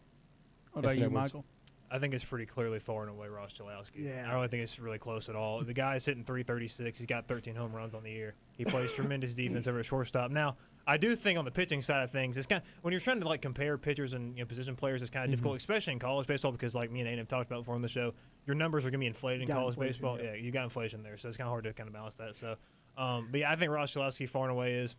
What about you, Michael? I think it's pretty clearly far and away Ross Chalowski. Yeah. I don't really think it's really close at all. The guy's hitting 336. He's got 13 home runs on the year. He plays tremendous defense over at shortstop. Now, I do think on the pitching side of things, it's kind of, when you're trying to like compare pitchers and position players, it's kind of difficult, especially in college baseball, because like me and Aiden have talked about before on the show, your numbers are going to be inflated in college baseball. Yeah, you got inflation there, so it's kind of hard to kind of balance that. So, but yeah, I think Ross Chalowski far and away is,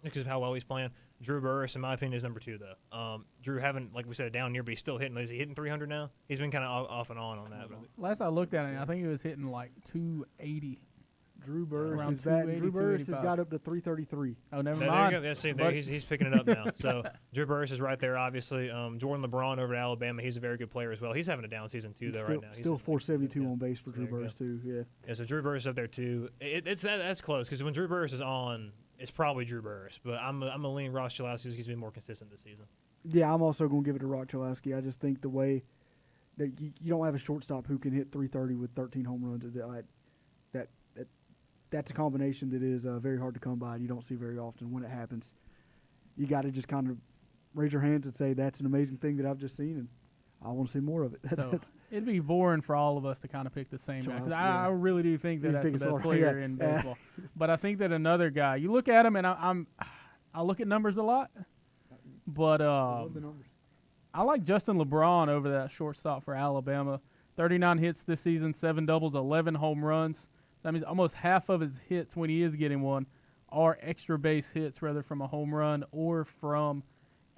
because of how well he's playing. Drew Burris, in my opinion, is number 2, though. Drew having, like we said, a down year, but he's still hitting. Is he hitting 300 now? He's been kind of off and on that. But Last I looked at it, I think he was hitting like 280. Drew Burris Around is back. 280, Drew Burris has 285. got up to 333. Oh, never there mind. you go. Yeah, see, there, he's picking it up now. So Drew Burris is right there, obviously. Jordan LeBron over at Alabama, he's a very good player as well. He's having a down season, too, though, right now. Still 472 on base for Drew Burris, too. Yeah. Yeah, so Drew Burris is up there, too. That's close, because when Drew Burris is on, it's probably Drew Burris. But I'm going to lean Ross Chalowski because he's been more consistent this season. Yeah, I'm also going to give it to Ross Chalowski. I just think the way that you don't have a shortstop who can hit 330 with 13 home runs, that's a combination that is very hard to come by. You don't see very often. When it happens, you got to just kind of raise your hands and say, that's an amazing thing that I've just seen, and I want to see more of it. So it'd be boring for all of us to kind of pick the same guy, because I really do think that that's the best player in baseball. But I think that another guy, you look at him, and I look at numbers a lot, but I like Justin LeBron over that shortstop for Alabama. 39 hits this season, 7 doubles, 11 home runs. That means almost half of his hits, when he is getting one, are extra base hits, whether from a home run or from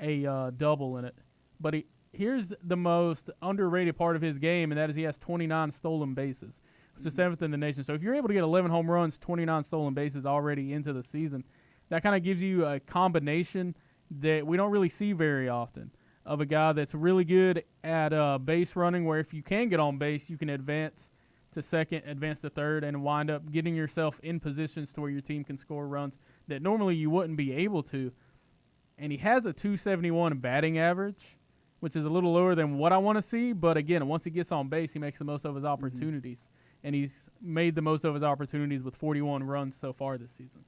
a double in it. But here's the most underrated part of his game, and that is he has 29 stolen bases, which is 7th in the nation. So if you're able to get 11 home runs, 29 stolen bases already into the season, that kind of gives you a combination that we don't really see very often, of a guy that's really good at base running, where if you can get on base, you can advance to second, advance to third, and wind up getting yourself in positions to where your team can score runs that normally you wouldn't be able to. And he has a 271 batting average, which is a little lower than what I want to see. But again, once he gets on base, he makes the most of his opportunities. And he's made the most of his opportunities with 41 runs so far this season.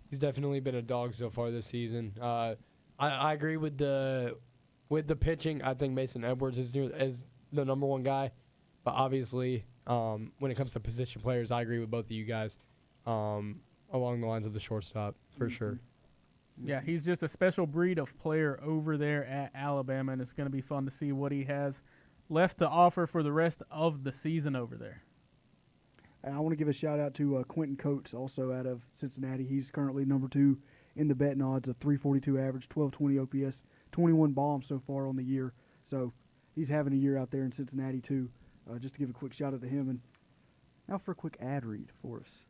He's definitely been a dog so far this season. I agree with the pitching. I think Mason Edwards is the number 1 guy. But obviously, when it comes to position players, I agree with both of you guys along the lines of the shortstop, for sure. Yeah, he's just a special breed of player over there at Alabama, and it's going to be fun to see what he has left to offer for the rest of the season over there. And I want to give a shout-out to Quentin Coates, also out of Cincinnati. He's currently number 2 in the betting odds, a 342 average, 1220 OPS, 21 bombs so far on the year. So he's having a year out there in Cincinnati, too. Just to give a quick shout-out to him. And now for a quick ad read for us.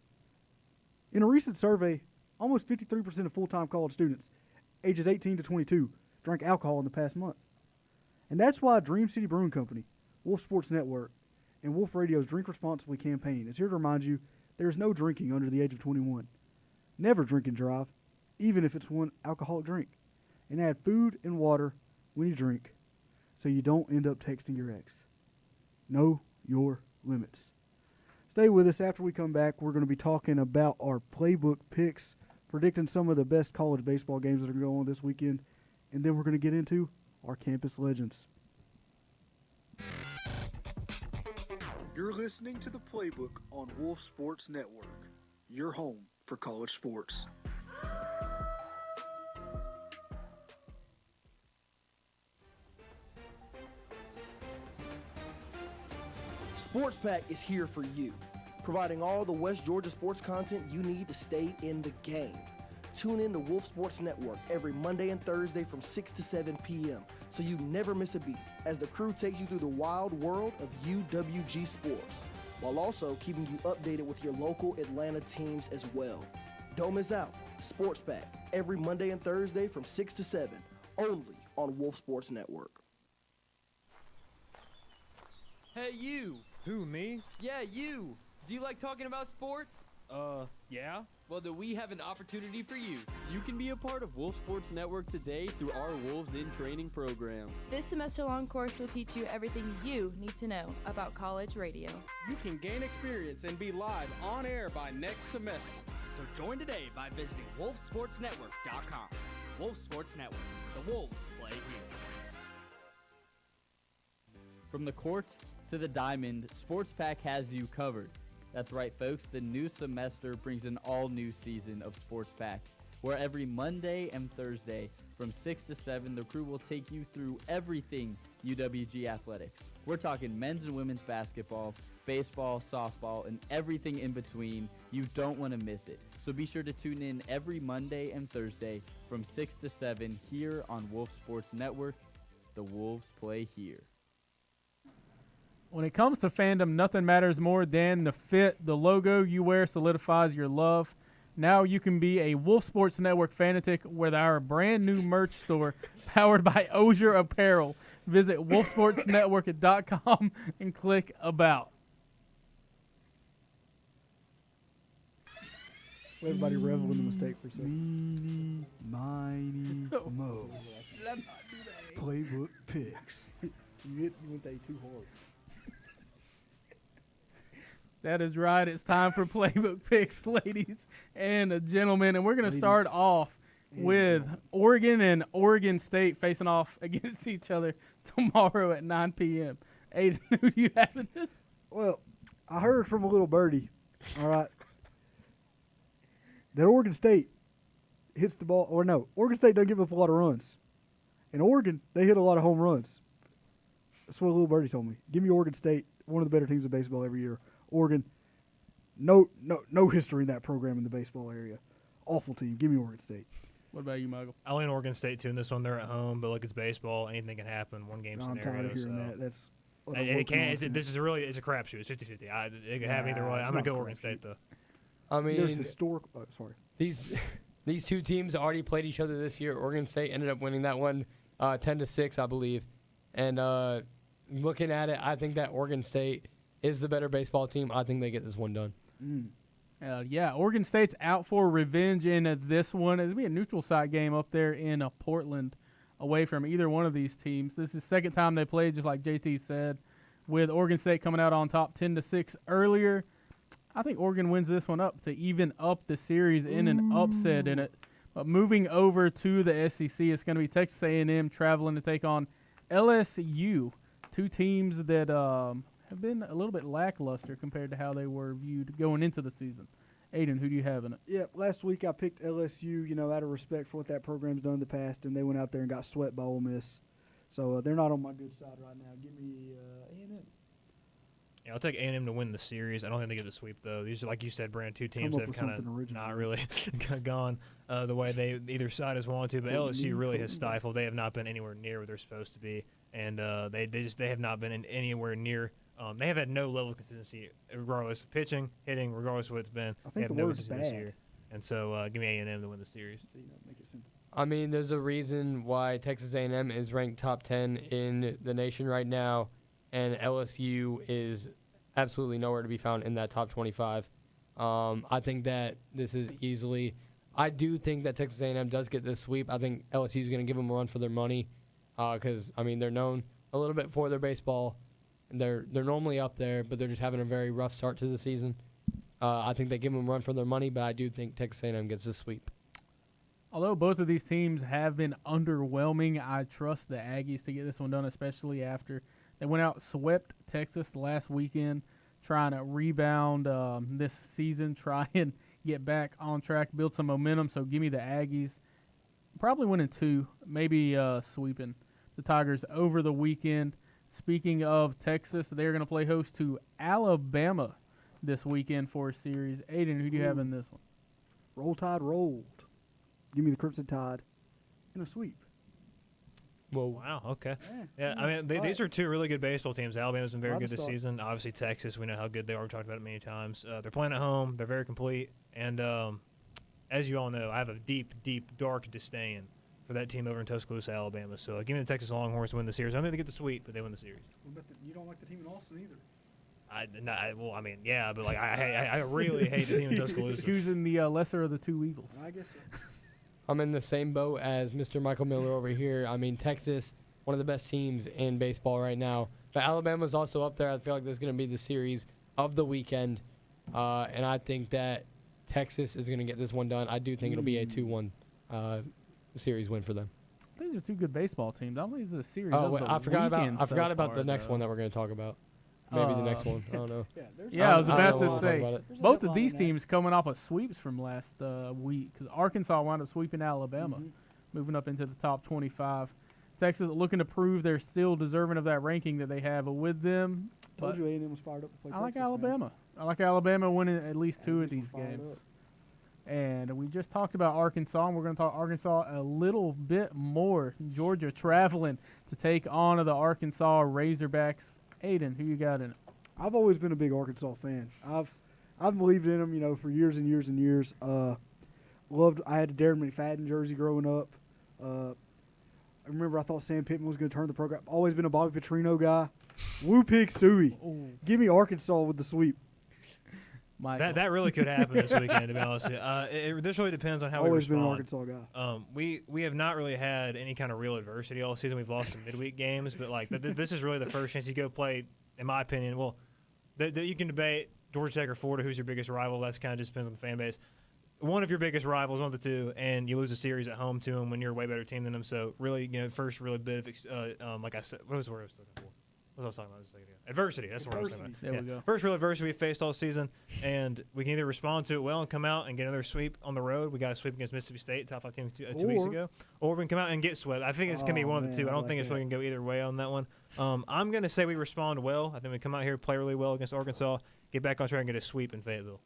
In a recent survey, almost 53% of full-time college students ages 18 to 22 drank alcohol in the past month. And that's why Dream City Brewing Company, Wolf Sports Network, and Wolf Radio's Drink Responsibly campaign is here to remind you there is no drinking under the age of 21. Never drink and drive, even if it's one alcoholic drink. And add food and water when you drink so you don't end up texting your ex. Know your limits. Stay with us. After we come back, we're going to be talking about our playbook picks, predicting some of the best college baseball games that are going to go on this weekend, and then we're going to get into our campus legends. You're listening to the Playbook on Wolf Sports Network, your home for college sports. Sports Pack is here for you, providing all the West Georgia sports content you need to stay in the game. Tune in to Wolf Sports Network every Monday and Thursday from 6 to 7 p.m. so you never miss a beat as the crew takes you through the wild world of UWG sports, while also keeping you updated with your local Atlanta teams as well. Don't miss out. Sports Pack every Monday and Thursday from 6 to 7, only on Wolf Sports Network. Hey, you. Who, me? Yeah, you. Do you like talking about sports? Yeah. Well, then we have an opportunity for you. You can be a part of Wolf Sports Network today through our Wolves in Training program. This semester-long course will teach you everything you need to know about college radio. You can gain experience and be live on air by next semester. So join today by visiting wolfsportsnetwork.com. Wolf Sports Network. The Wolves play here. From the court to the diamond, Sports Pack has you covered. That's right, folks. The new semester brings an all-new season of Sports Pack, where every Monday and Thursday from 6 to 7, the crew will take you through everything UWG athletics. We're talking men's and women's basketball, baseball, softball, and everything in between. You don't want to miss it. So be sure to tune in every Monday and Thursday from 6 to 7 here on Wolf Sports Network. The Wolves play here. When it comes to fandom, nothing matters more than the fit. The logo you wear solidifies your love. Now you can be a Wolf Sports Network fanatic with our brand new merch store powered by Osier Apparel. Visit wolfsportsnetwork.com and click About. Everybody revel in the mistake for a second. Mighty Mo. Playbook picks. You went that too hard. That is right. It's time for Playbook Picks, ladies and gentlemen. And we're going to start off with Oregon and Oregon State facing off against each other tomorrow at 9 p.m. Aiden, who do you have in this? Well, I heard from a little birdie, all right, that Oregon State hits the ball. Or no, Oregon State doesn't give up a lot of runs. In Oregon, they hit a lot of home runs. That's what a little birdie told me. Give me Oregon State, one of the better teams in baseball every year. Oregon, no history in that program in the baseball area. Awful team. Give me Oregon State. What about you, Michael? I lean Oregon State too in this one. They're at home, but look, it's baseball. Anything can happen. One game I'm scenario. tired of hearing so. that. That's This is it's a crapshoot. It's 50-50. It can happen either way. I'm gonna go Oregon State though. I mean, there's historic. Sorry. These two teams already played each other this year. Oregon State ended up winning that one 10-6, I believe. And looking at it, I think that Oregon State is the better baseball team. I think they get this one done. Yeah, Oregon State's out for revenge in this one. It's going to be a neutral site game up there in Portland, away from either one of these teams. This is the second time they played, just like JT said, with Oregon State coming out on top 10-6 earlier. I think Oregon wins this one up to even up the series in an upset in it. But moving over to the SEC, it's going to be Texas A&M traveling to take on LSU, two teams that have been a little bit lackluster compared to how they were viewed going into the season. Aiden, who do you have in it? Yeah, last week I picked LSU, out of respect for what that program's done in the past, and they went out there and got swept by Ole Miss. So they're not on my good side right now. Give me A&M. Yeah, I'll take A&M to win the series. I don't think they get the sweep, though. These are, like you said, Brand, two teams that have kind of not really gone the way either side has wanted to. But LSU really has stifled. They have not been anywhere near where they're supposed to be, and they have not been anywhere near. They have had no level of consistency, regardless of pitching, hitting, regardless of what it's been. I think they have no consistency this year. And so give me A&M to win the series. Make it simple. I mean, there's a reason why Texas A&M is ranked top 10 in the nation right now, and LSU is absolutely nowhere to be found in that top 25. I think that this is easily – I do think that Texas A&M does get this sweep. I think LSU is going to give them a run for their money because, they're known a little bit for their baseball. They're normally up there, but they're just having a very rough start to the season. I think they give them a run for their money, but I do think Texas A&M gets this sweep. Although both of these teams have been underwhelming, I trust the Aggies to get this one done, especially after they went out, swept Texas last weekend, trying to rebound this season, try and get back on track, build some momentum. So give me the Aggies. Probably winning 2, maybe sweeping the Tigers over the weekend. Speaking of Texas, they're going to play host to Alabama this weekend for a series. Aiden, who do you have in this one? Roll Tide rolled. Give me the Crimson Tide in a sweep. Whoa. Wow, okay. Yeah, these are two really good baseball teams. Alabama's been very good this season. Obviously, Texas, we know how good they are. We've talked about it many times. They're playing at home. They're very complete. And as you all know, I have a deep, deep, dark disdain for that team over in Tuscaloosa, Alabama. So give me the Texas Longhorns to win the series. I don't think they get the sweep, but they win the series. You don't like the team in Austin either. But I really hate the team in Tuscaloosa. Choosing the lesser of the two evils. I guess so. I'm in the same boat as Mr. Michael Miller over here. Texas, one of the best teams in baseball right now. But Alabama's also up there. I feel like this is going to be the series of the weekend. And I think that Texas is going to get this one done. I do think it'll be a 2-1 series win for them. I think they're two good baseball teams. I don't think it's a series. Oh, wait, I forgot about the next one that we're going to talk about. Maybe the next one. I don't know. I was about to say both of these teams coming off of sweeps from last week because Arkansas wound up sweeping Alabama, moving up into the top 25. Texas looking to prove they're still deserving of that ranking that they have with them. Told you A&M was fired up to play I like Texas, Alabama. man. I like Alabama winning at least 2 of these games. And we just talked about Arkansas, and we're going to talk Arkansas a little bit more. Georgia traveling to take on the Arkansas Razorbacks. Aiden, who you got in it? I've always been a big Arkansas fan. I've believed in them, for years and years and years. I had a Darren McFadden jersey growing up. I remember I thought Sam Pittman was going to turn the program. Always been a Bobby Petrino guy. Woo pig suey. Give me Arkansas with the sweep. That really could happen this weekend, to be honest with you. This really depends on how we respond. Always been an Arkansas guy. We have not really had any kind of real adversity all season. We've lost some midweek games, but this is really the first chance you go play, in my opinion. Well, you can debate Georgia Tech or Florida, who's your biggest rival. That's kind of just depends on the fan base. One of your biggest rivals, one of the two, and you lose a series at home to them when you're a way better team than them. So really, first really bit of like I said, what was the word I was looking for? What was I talking about just a second ago? Adversity. That's what I was talking about. There we go. First real adversity we faced all season, and we can either respond to it well and come out and get another sweep on the road. We got a sweep against Mississippi State, top 5 team 2 weeks ago. Or we can come out and get swept. I think it's going to be one of the two. I don't think it's really going to go either way on that one. I'm going to say we respond well. I think we come out here, play really well against Arkansas, get back on track and get a sweep in Fayetteville.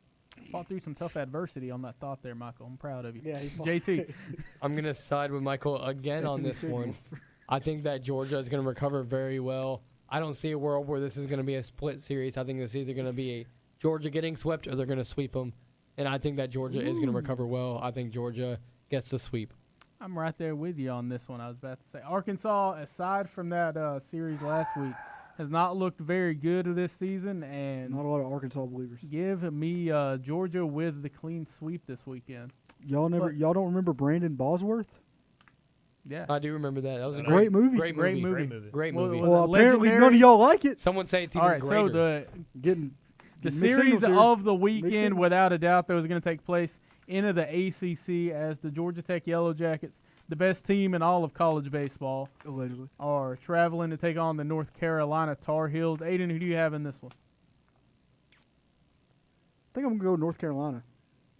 Fought through some tough adversity on that thought there, Michael. I'm proud of you. Yeah, JT. I'm going to side with Michael again on this one. I think that Georgia is going to recover very well. I don't see a world where this is going to be a split series. I think it's either going to be a Georgia getting swept or they're going to sweep them. And I think that Georgia is going to recover well. I think Georgia gets the sweep. I'm right there with you on this one. I was about to say Arkansas, aside from that series last week, has not looked very good this season. And not a lot of Arkansas believers. Give me Georgia with the clean sweep this weekend. Y'all don't remember Brandon Bosworth? Yeah, I do remember that. That was a great movie. Great movie. Well, apparently none of y'all like it. Someone say it's even greater. So the series of the weekend, without a doubt, that was going to take place in the ACC as the Georgia Tech Yellow Jackets, the best team in all of college baseball, allegedly, are traveling to take on the North Carolina Tar Heels. Aiden, who do you have in this one? I think I'm going to go North Carolina.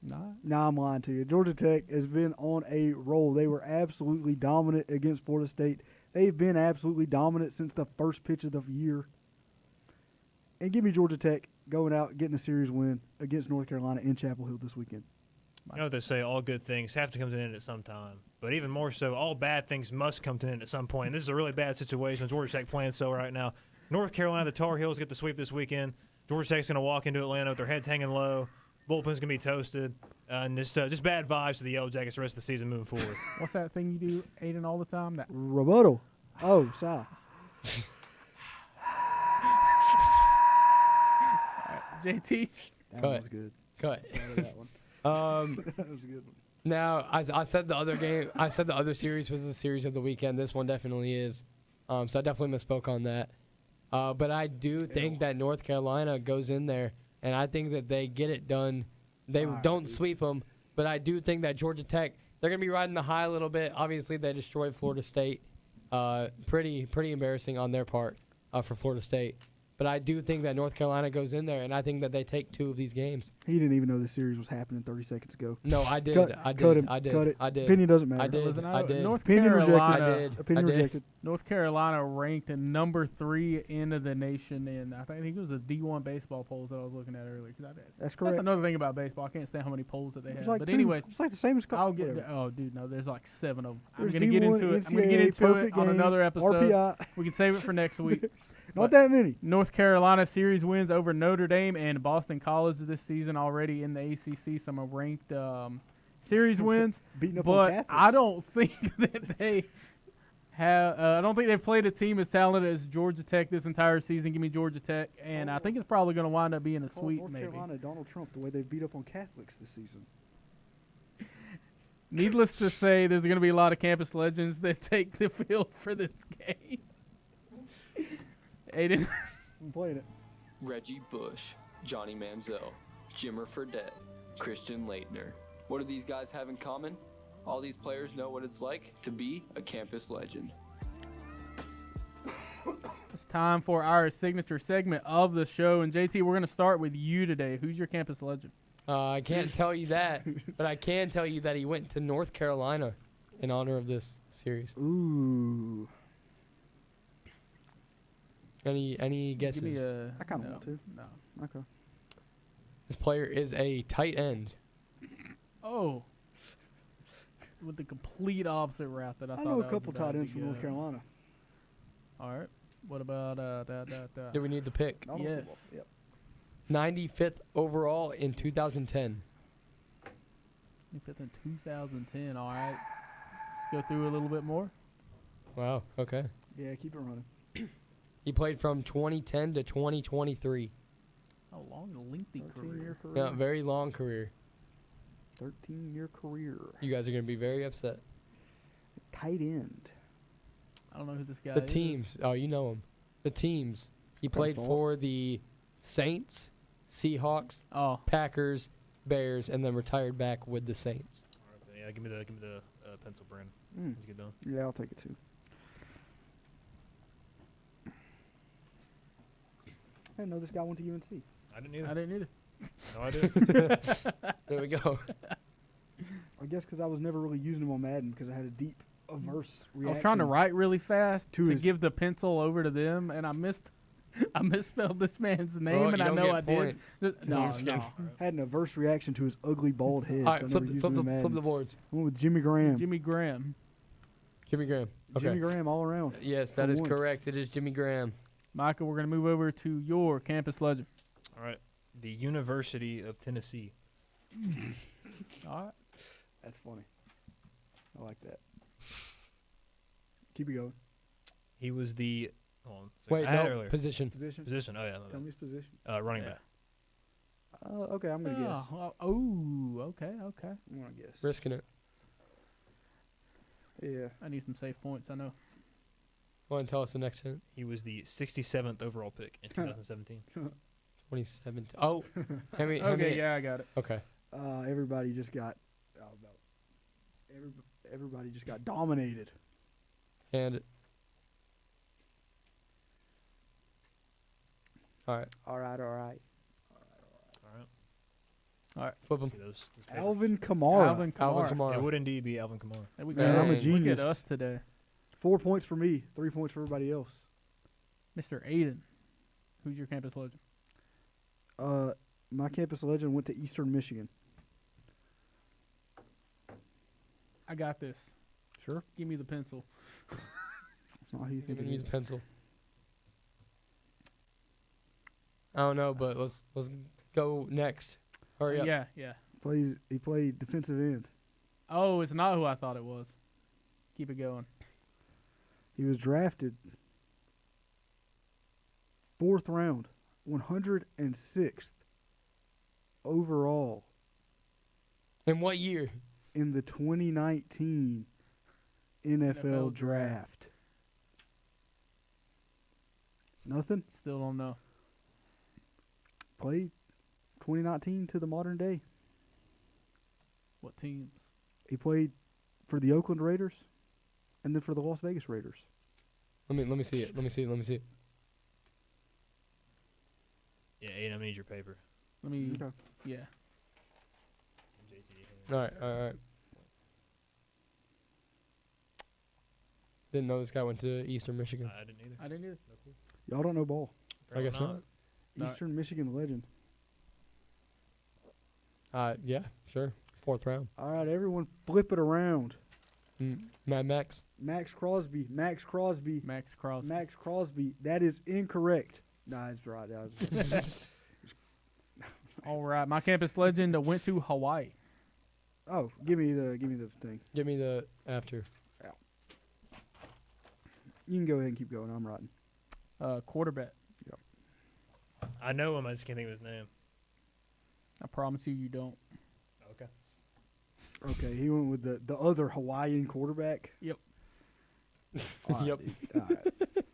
Nah, I'm lying to you. Georgia Tech has been on a roll. They were absolutely dominant against Florida State. They've been absolutely dominant since the first pitch of the year. And give me Georgia Tech going out, getting a series win against North Carolina in Chapel Hill this weekend. You know what they say, all good things have to come to an end at some time. But even more so, all bad things must come to an end at some point. And this is a really bad situation. Georgia Tech playing so right now. North Carolina, the Tar Heels get the sweep this weekend. Georgia Tech's going to walk into Atlanta with their heads hanging low. Bullpen's going to be toasted. And just bad vibes to the Yellow Jackets the rest of the season moving forward. What's that thing you do, Aiden, all the time? That rebuttal. Oh, sigh. JT. That was good. Cut. That one. That was a good one. Now, I said the other game. I said the other series was the series of the weekend. This one definitely is. So I definitely misspoke on that. But I do think that North Carolina goes in there, and I think that they get it done. They don't sweep them, but I do think that Georgia Tech, they're going to be riding the high a little bit. Obviously, they destroyed Florida State. Pretty embarrassing on their part for Florida State. But I do think that North Carolina goes in there, and I think that they take 2 of these games. He didn't even know this series was happening 30 seconds ago. No, I did. Cut it. Opinion doesn't matter. I did. North Opinion Carolina, rejected. Opinion rejected. North Carolina ranked at number 3 in the nation in, I think it was the D1 baseball polls that I was looking at earlier. That's correct. That's another thing about baseball. I can't stand how many polls that they have. Like but 2. anyways, it's like the same as I'll get. Oh, dude, no, there's like 7 of them. There's I'm going to get into it. I'm going to get into it on another episode. RPI. We can save it for next week. Not that many. North Carolina series wins over Notre Dame and Boston College this season already in the ACC. Some are ranked series wins, beating up but on Catholics. I don't think that they have. I don't think they've played a team as talented as Georgia Tech this entire season. Give me Georgia Tech, and I think it's probably going to wind up being a sweep. North maybe. Carolina, Donald Trump, the way they beat up on Catholics this season. Needless to say, there's going to be a lot of campus legends that take the field for this game. Aiden. I'm playing it. Reggie Bush, Johnny Manziel, Jimmer Fredette, Christian Leitner. What do these guys have in common? All these players know what it's like to be a campus legend. It's time for our signature segment of the show. And JT, we're going to start with you today. Who's your campus legend? I can't tell you that, but I can tell you that he went to North Carolina in honor of this series. Ooh. Any guesses? Give me a, I kind of want to. No. Okay. This player is a tight end. Oh. With the complete opposite route that I thought. I know a that couple was about tight ends to from North go. Carolina. All right. What about Do we need the pick? Not on Yes. football. Yep. 95th overall in 2010. 25th in 2010. All right. Let's go through a little bit more. Wow. Okay. Yeah, keep it running. He played from 2010 to 2023. A long, lengthy 13-year career. Yeah, very long career. 13-year career. You guys are going to be very upset. Tight end. I don't know who this guy The is. teams. Oh, you know him. The teams. He played Football. for the Saints, Seahawks, Oh. Packers, Bears, and then retired back with the Saints. All right, yeah, give me the pencil, Brandon. Mm. Let's get done. Yeah, I'll take it too. I didn't know this guy went to UNC. I didn't either. I didn't either. No, I didn't. There we go. I guess because I was never really using him on Madden because I had a deep averse I reaction. was trying to write really fast to to his- give the pencil over to them, and I misspelled this man's name, Well, and you I don't know get I did. points. No, just no. kidding. Had an averse reaction to his ugly bald head. All right, so I flip never the, used flip, him in the, flip Madden. the boards. I went with Jimmy Graham. Jimmy Graham. Jimmy Graham. Okay. Jimmy Graham all around. Yes, For that is one. correct. It is Jimmy Graham. Michael, we're going to move over to your campus legend. All right. The University of Tennessee. All right. That's funny. I like that. Keep it going. He was the. Hold on. a second. Wait, I had it no, earlier. position. Position. Oh yeah. Tell me his position. Running Yeah. back. Okay, I'm gonna guess. Okay. I'm gonna guess. Risking it. Yeah. I need some safe points, I know. Go ahead and tell us the next hint. He was the 67th overall pick in 2017. 2017. Oh. Okay, yeah, I got it. Okay. Everybody just got. Everybody just got dominated. And all right. All right. All right. All right. Flip him. See those papers? Alvin Kamara. Alvin Alvin Kamara. Kamara. It would indeed be Alvin Kamara. There we Man, go. I'm a Look genius. at us today. 4 points for me. 3 points for everybody else. Mr. Aiden. Who's your campus legend? My campus legend went to Eastern Michigan. I got this. Sure. Give me the pencil. That's not who you think Giving it you is. the pencil. I don't know, but let's go next. Hurry up. Yeah. He played defensive end. Oh, it's not who I thought it was. Keep it going. He was drafted 4th round, 106th overall In what year? in the 2019 NFL draft. Nothing. Still don't know. Played 2019 to the modern day. What teams? He played for the Oakland Raiders and then for the Las Vegas Raiders. Let me see it. Let me see it. Yeah, Aiden, I need your paper. Let me. Okay. Yeah. All right. Didn't know this guy went to Eastern Michigan. I didn't either. I didn't either. No clue. Y'all don't know ball. I guess not. No. Eastern Michigan legend. Yeah, sure. 4th round. All right, everyone flip it around. Mad Max. Max Crosby. Max Crosby. Max Crosby. That is incorrect. Nah, it's right. That was All right. My campus legend went to Hawaii. Oh, give me the thing. Give me the after. You can go ahead and keep going. I'm writing. Quarterback. Yep. I know him. I just can't think of his name. I promise you don't. Okay. Okay, he went with the other Hawaiian quarterback. Yep. All right, Yep. dude. All right.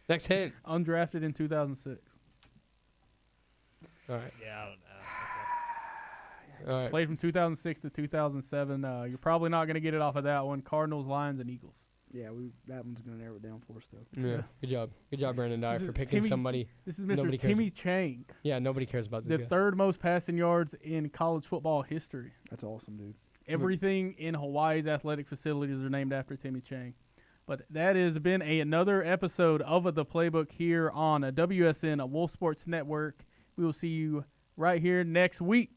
Next hint. Undrafted in 2006. All right. Yeah, I don't know. All right. Played from 2006 to 2007. You're probably not going to get it off of that one. Cardinals, Lions, and Eagles. Yeah, that one's going to narrow it down for us, though. Yeah, good job, Brandon Dyer, for picking Timmy, somebody. This is Mr. Timmy Chang. Yeah, nobody cares about this The guy. third most passing yards in college football history. That's awesome, dude. Everything in Hawaii's athletic facilities are named after Timmy Chang. But that has been another episode of The Playbook here on WSN, Wolf Sports Network. We will see you right here next week.